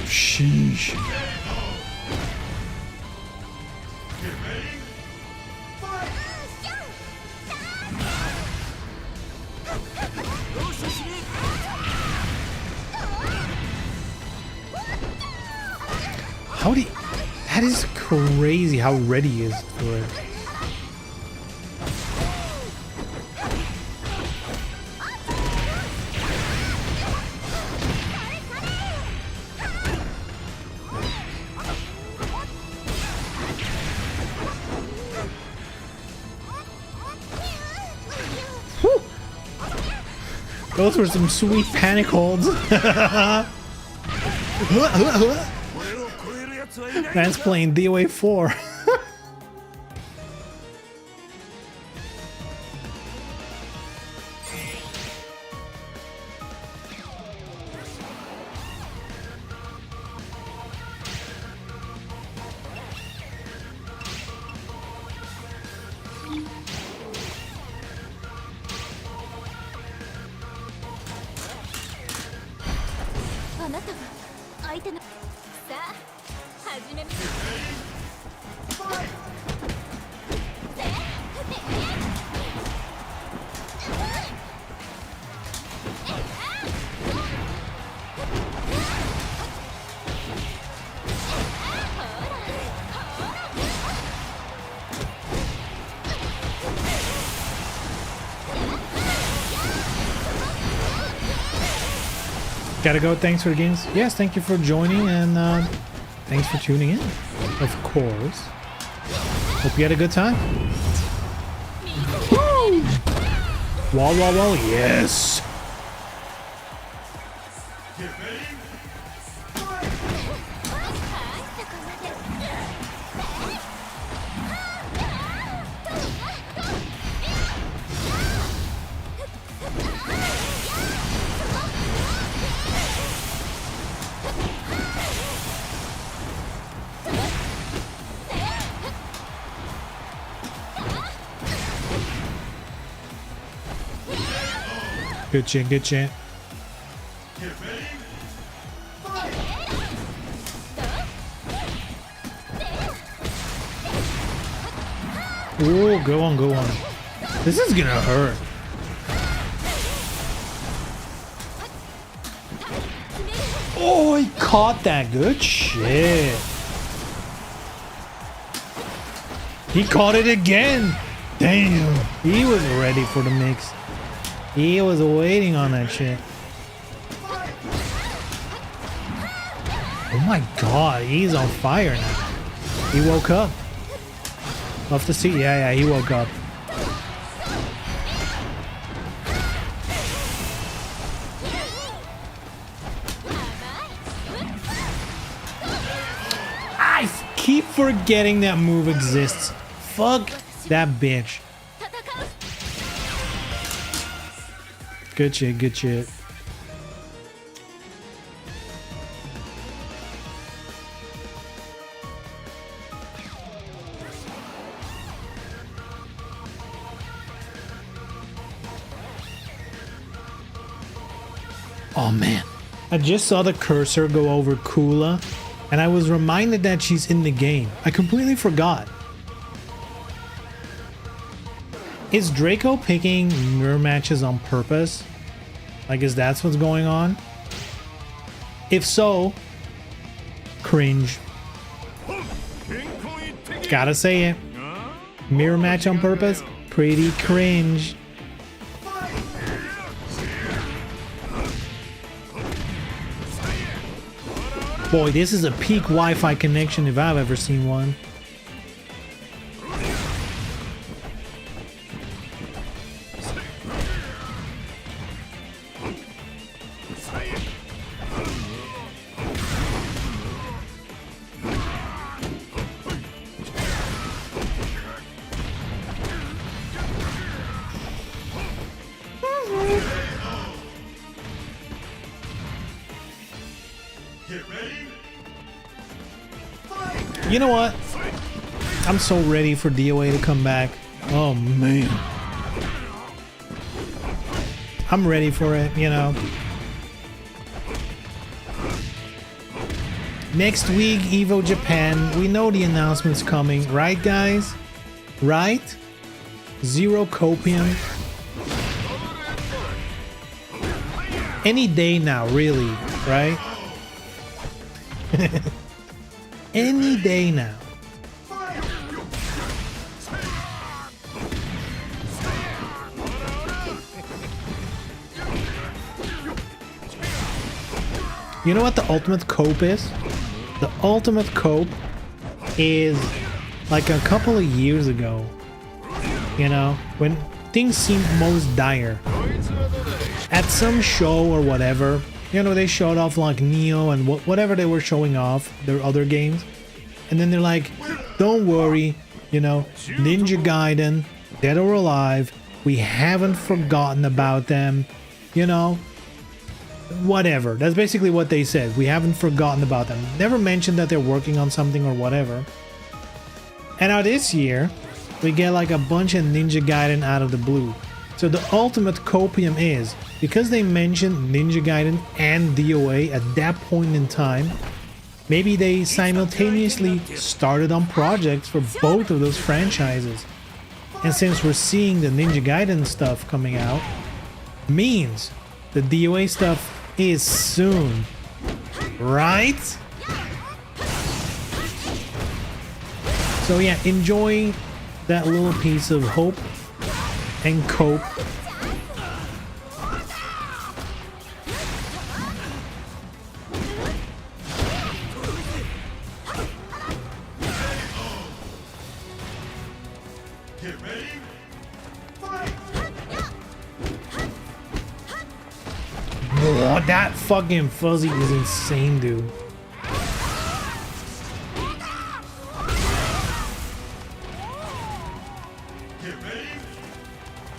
A: Sheesh.
B: Get ready. Fight.
A: How do you, that is crazy how ready he is for it. Those were some sweet panic holds.
E: 俺を超える奴はいないの
A: Man's
E: か
A: playing DOA 4.
D: あなたは相手のさあ始めます
A: Gotta go. Thanks for the games. Yes, thank you for joining and thanks for tuning in. Of course. Hope you had a good time. Woo! Wall, wall, wall. Yes.
B: Get ready.
A: good chin, good chin.
B: Get ready.
A: Ooh, go on, go on. This is gonna hurt. Oh, he caught that. Good shit. He caught it again. Damn. He was ready for the mix. He was waiting on that shit. Oh my god, he's on fire now. He woke up. Love to see. Yeah, he woke up. I keep forgetting that move exists. Fuck that bitch. Good shit, good shit. Oh man, I just saw the cursor go over Kula and I was reminded that she's in the game. I completely forgot. Is Draco picking mirror matches on purpose? Like, is that what's going on? If so, cringe. Gotta say it. Mirror match on purpose? Pretty cringe. Boy, this is a peak Wi-Fi connection if I've ever seen one.
B: Get ready.
A: You know what? I'm so ready for DOA to come back. Oh man. I'm ready for it, you know. Next week, Evo Japan. We know the announcement's coming, right guys? Right? Zero copium. Any day now, really, right? Any day now. You know what the ultimate cope is? The ultimate cope is like a couple of years ago. You know, when things seemed most dire. At some show or whatever, you know, they showed off like Neo and whatever they were showing off, their other games. And then they're like, don't worry, you know, Ninja Gaiden, dead or alive, we haven't forgotten about them, you know, whatever. That's basically what they said. We haven't forgotten about them. Never mentioned that they're working on something or whatever. And now this year, we get like a bunch of Ninja Gaiden out of the blue. So the ultimate copium is, because they mentioned Ninja Gaiden and DOA at that point in time, maybe they simultaneously started on projects for both of those franchises. And since we're seeing the Ninja Gaiden stuff coming out, means the DOA stuff is soon, right? So yeah, enjoy that little piece of hope and cope.
B: Get ready. Fight.
A: Oh, that fucking Fuzzy is insane, dude.
B: Get ready.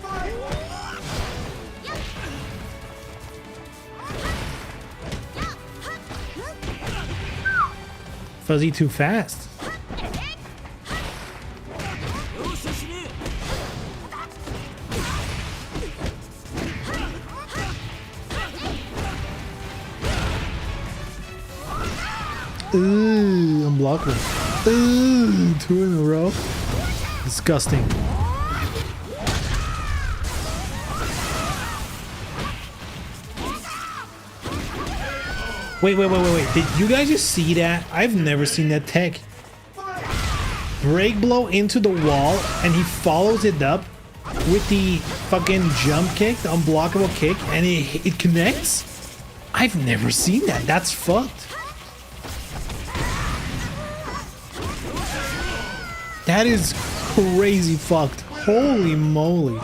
B: Fight.
A: Fuzzy too fast. Ooh, unblockable. Ooh, 2 in a row. Disgusting. Wait. Did you guys just see that? I've never seen that tech. Break blow into the wall and he follows it up with the fucking jump kick, the unblockable kick, and it connects? I've never seen that. That's fucked. That is crazy fucked. Holy moly.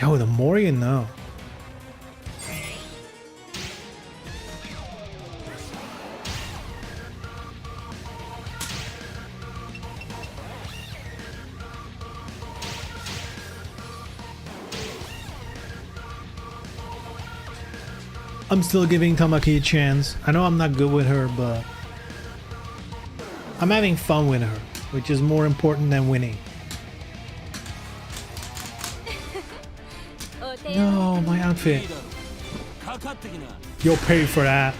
A: Yo, the more you know. I'm still giving Tamaki a chance. I know I'm not good with her, but I'm having fun with her, which is more important than winning. No, my outfit. You'll pay for that.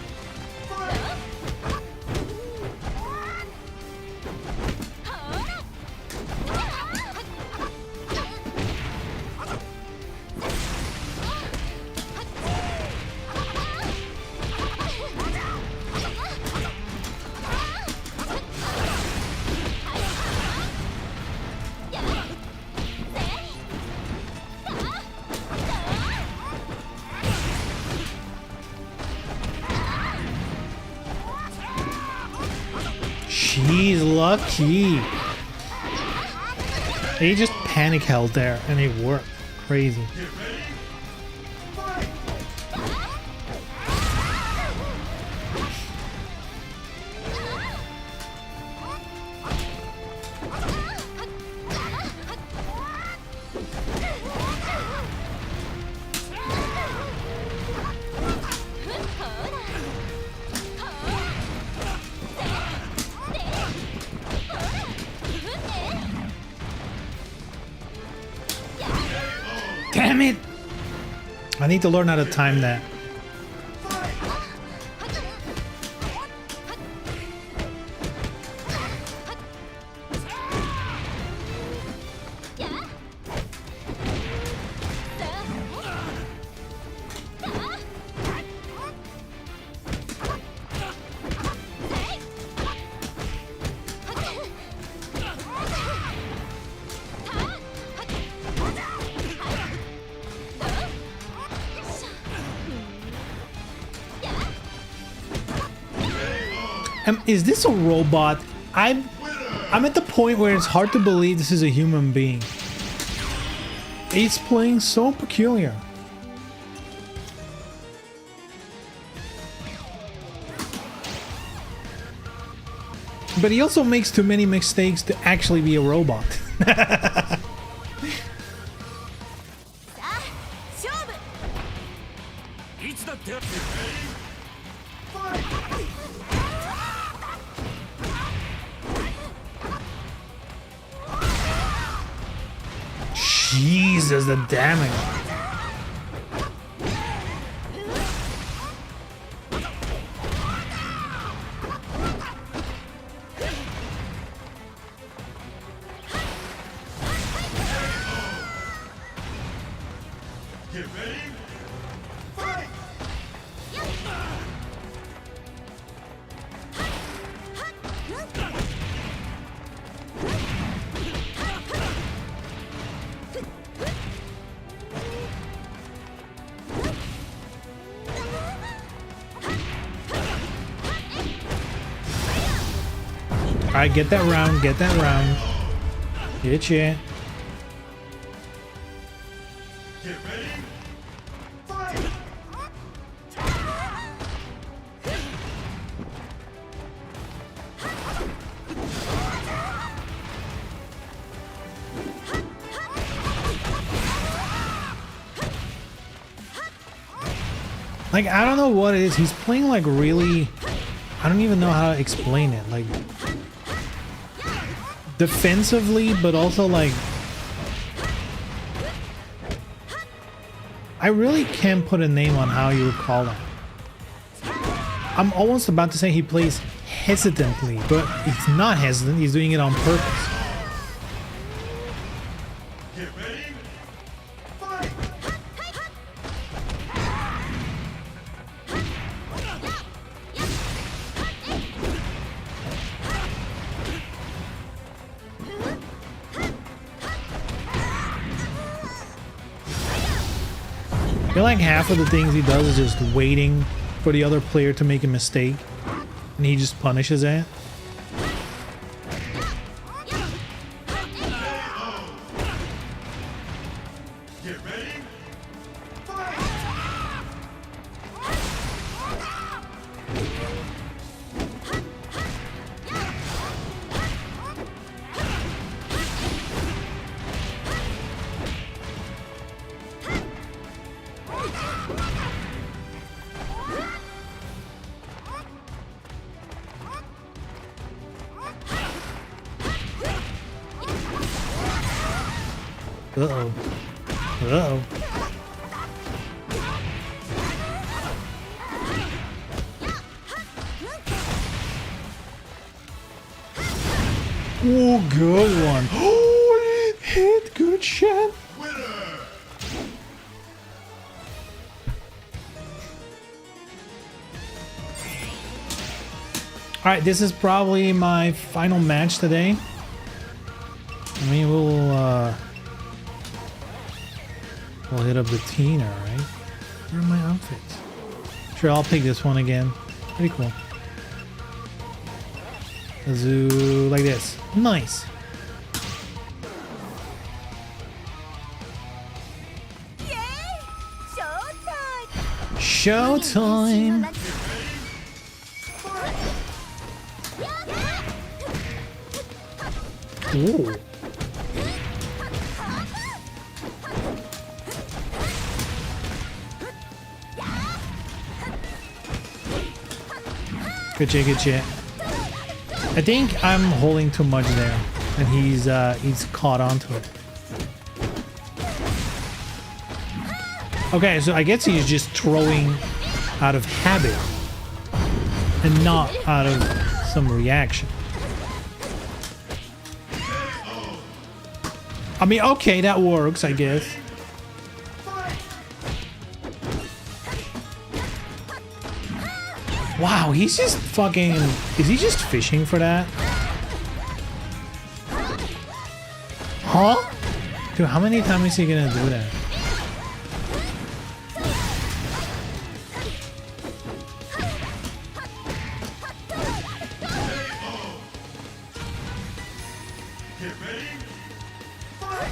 A: She's lucky. He just panic held there and it worked. Crazy.
B: Get ready.
A: Damn it! I need to learn how to time that. Is this a robot? I'm at the point where it's hard to believe this is a human being. It's playing so peculiar. But he also makes too many mistakes to actually be a robot.
D: さあ勝負
E: いつだって
A: Jesus, the damage.
B: Get ready. Fight.
A: Alright, get that round, get that round. Get ya.
B: Get ready. Fight.
A: Like, I don't know what it is. He's playing like really... I don't even know how to explain it. Like... defensively, but also like... I really can't put a name on how you would call that. I'm almost about to say he plays hesitantly, but he's not hesitant. He's doing it on purpose.
B: Get ready. Fight.
A: I feel like half of the things he does is just waiting for the other player to make a mistake, and he just punishes it.
B: Get ready. Fight.
A: Uh-oh. Uh-oh. Oh, good one. Oh, it hit. Good shot.
B: Winner.
A: All right, this is probably my final match today. I mean, we'll hit up the Tina, right? Where are my outfits? Sure, I'll pick this one again. Pretty cool. A zoo like this. Nice. Showtime. Ooh. Good shit, good shit. I think I'm holding too much there, and he's caught onto it. Okay, so I guess he's just throwing out of habit and not out of some reaction. I mean, okay, that works, I guess. Wow, he's just fucking... Is he just fishing for that? Huh? Dude, how many times is he gonna do that?
B: Get ready. Fight.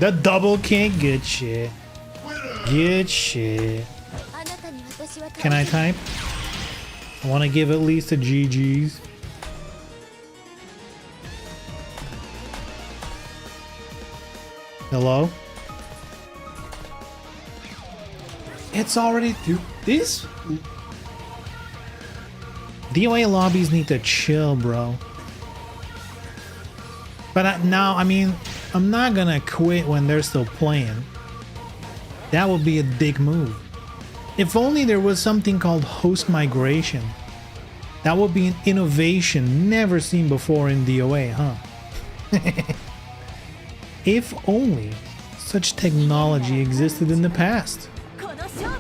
A: The double kick, good shit. Good shit.
D: あなたに私は
A: Can I type? I want to give at least a GG's. Hello? It's already this. DOA lobbies need to chill, bro. But now, I mean, I'm not gonna quit when they're still playing. That would be a dick move. If only there was something called host migration. That would be an innovation never seen before in DOA, huh? If only such technology existed in the past.
D: この勝負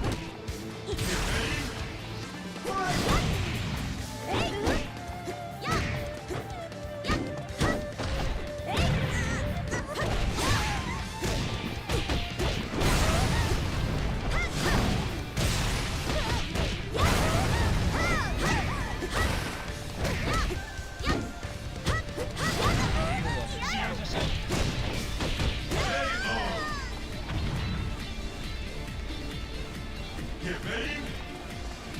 B: Get ready.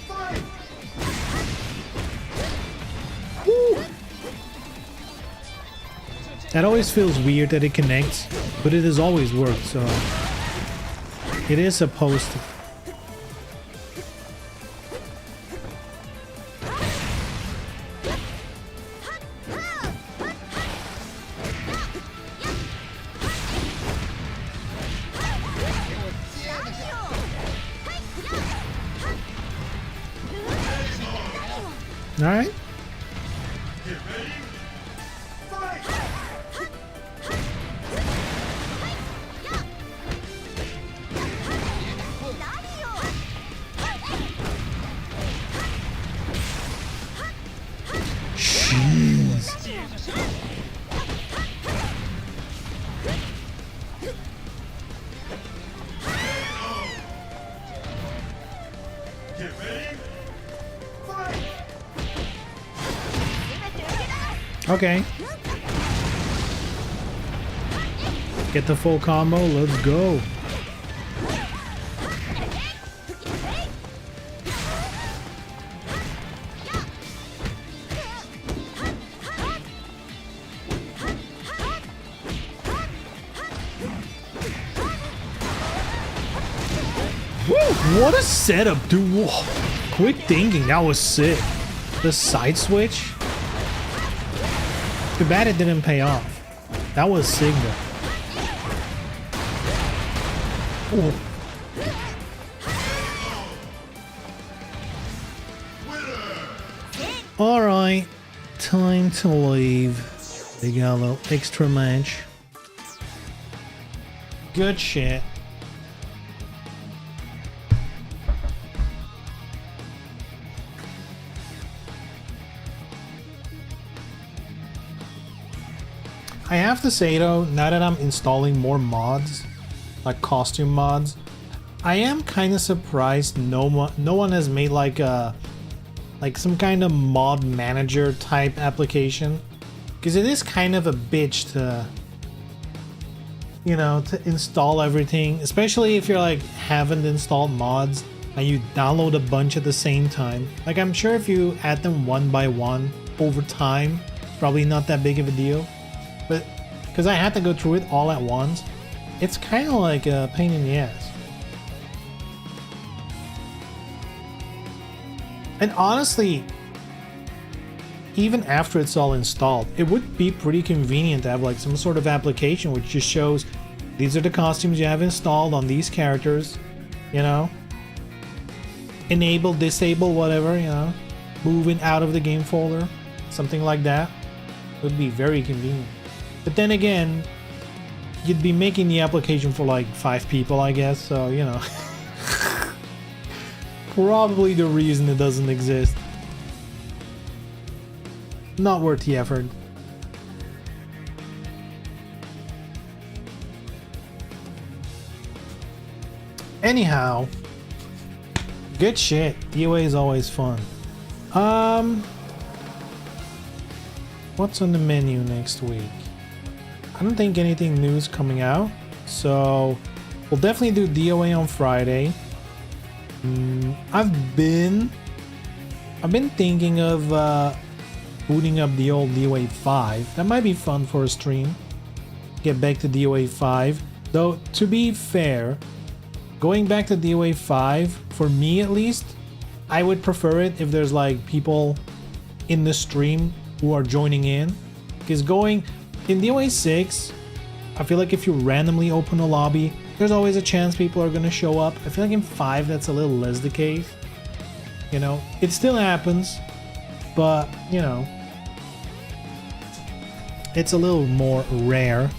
B: Fight.
A: That always feels weird that it connects, but it has always worked, so it is supposed to. All right.
B: Get ready. Fight.
A: Jeez.
B: Get ready. Fight.
A: Okay. Get the full combo. Let's go. Woo! What a setup, dude. Whoa. Quick thinking. That was sick. The side switch. Too bad it didn't pay off. That was sick though. Ooh. Alright, time to leave. They got a little extra match. Good shit. I have to say though, now that I'm installing more mods, like costume mods, I am kind of surprised no one has made like some kind of mod manager type application, because it is kind of a bitch to, you know, to install everything, especially if you're like haven't installed mods and you download a bunch at the same time. Like I'm sure if you add them one by one over time, probably not that big of a deal. But because I had to go through it all at once, it's kind of like a pain in the ass. And honestly, even after it's all installed, it would be pretty convenient to have like some sort of application which just shows these are the costumes you have installed on these characters, you know, enable, disable, whatever, you know, moving out of the game folder, something like that would be very convenient. But then again, you'd be making the application for like 5 people, I guess, so you know. Probably the reason it doesn't exist. Not worth the effort. Anyhow, good shit. DOA is always fun. What's on the menu next week? I don't think anything new is coming out, So we'll definitely do DOA on Friday. I've been thinking of booting up the old DOA 5. That might be fun for a stream. Get back to DOA 5. Though, to be fair, going back to DOA 5, for me at least, I would prefer it if there's like people in the stream who are joining in. Because going in DOA 6, I feel like if you randomly open a lobby, there's always a chance people are gonna show up. I feel like in 5 that's a little less the case. You know, it still happens, but you know, it's a little more rare.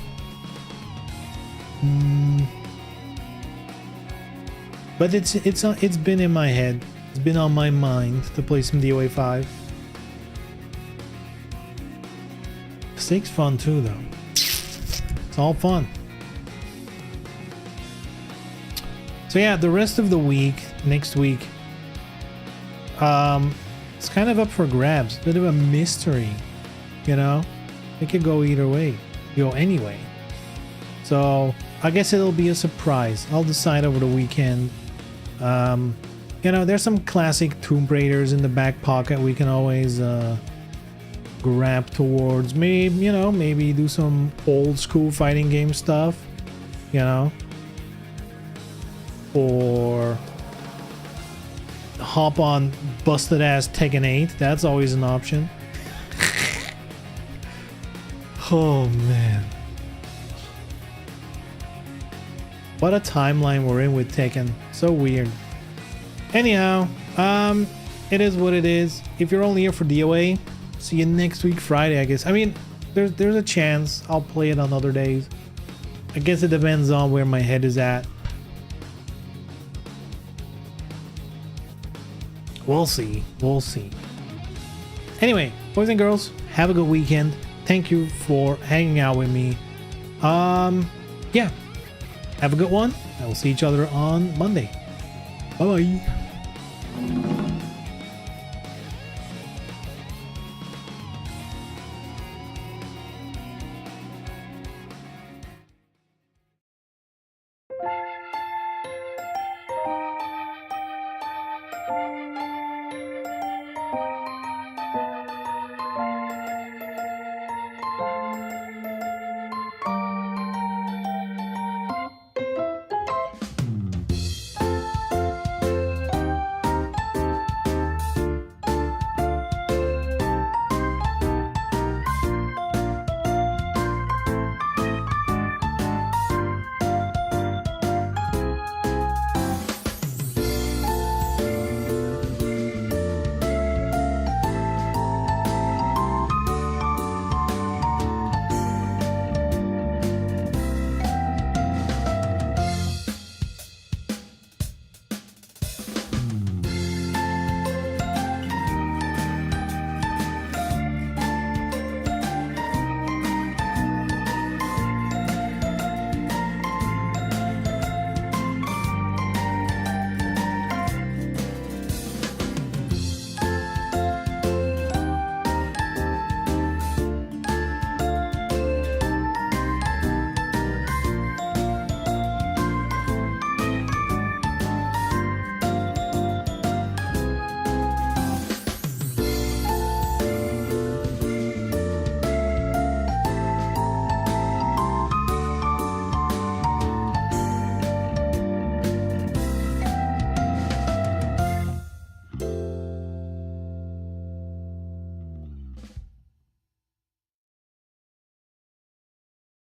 A: But it's been in my head. It's been on my mind to play some DOA 5. 6 fun too though. It's all fun. So yeah, the rest of the week, next week, it's kind of up for grabs. Bit of a mystery, you know? It could go either way. Go anyway. So I guess it'll be a surprise. I'll decide over the weekend. You know, there's some classic Tomb Raiders in the back pocket we can always grab towards. Maybe, you know, maybe do some old school fighting game stuff, you know, or hop on busted ass Tekken 8. That's always an option. Oh man, what a timeline we're in with Tekken. So weird. Anyhow, it is what it is. If you're only here for DOA, see you next week Friday, I guess. I mean, there's a chance I'll play it on other days. I guess it depends on where my head is at. We'll see. We'll see. Anyway, boys and girls, have a good weekend. Thank you for hanging out with me. Yeah. Have a good one. I will see each other on Monday. Bye-bye.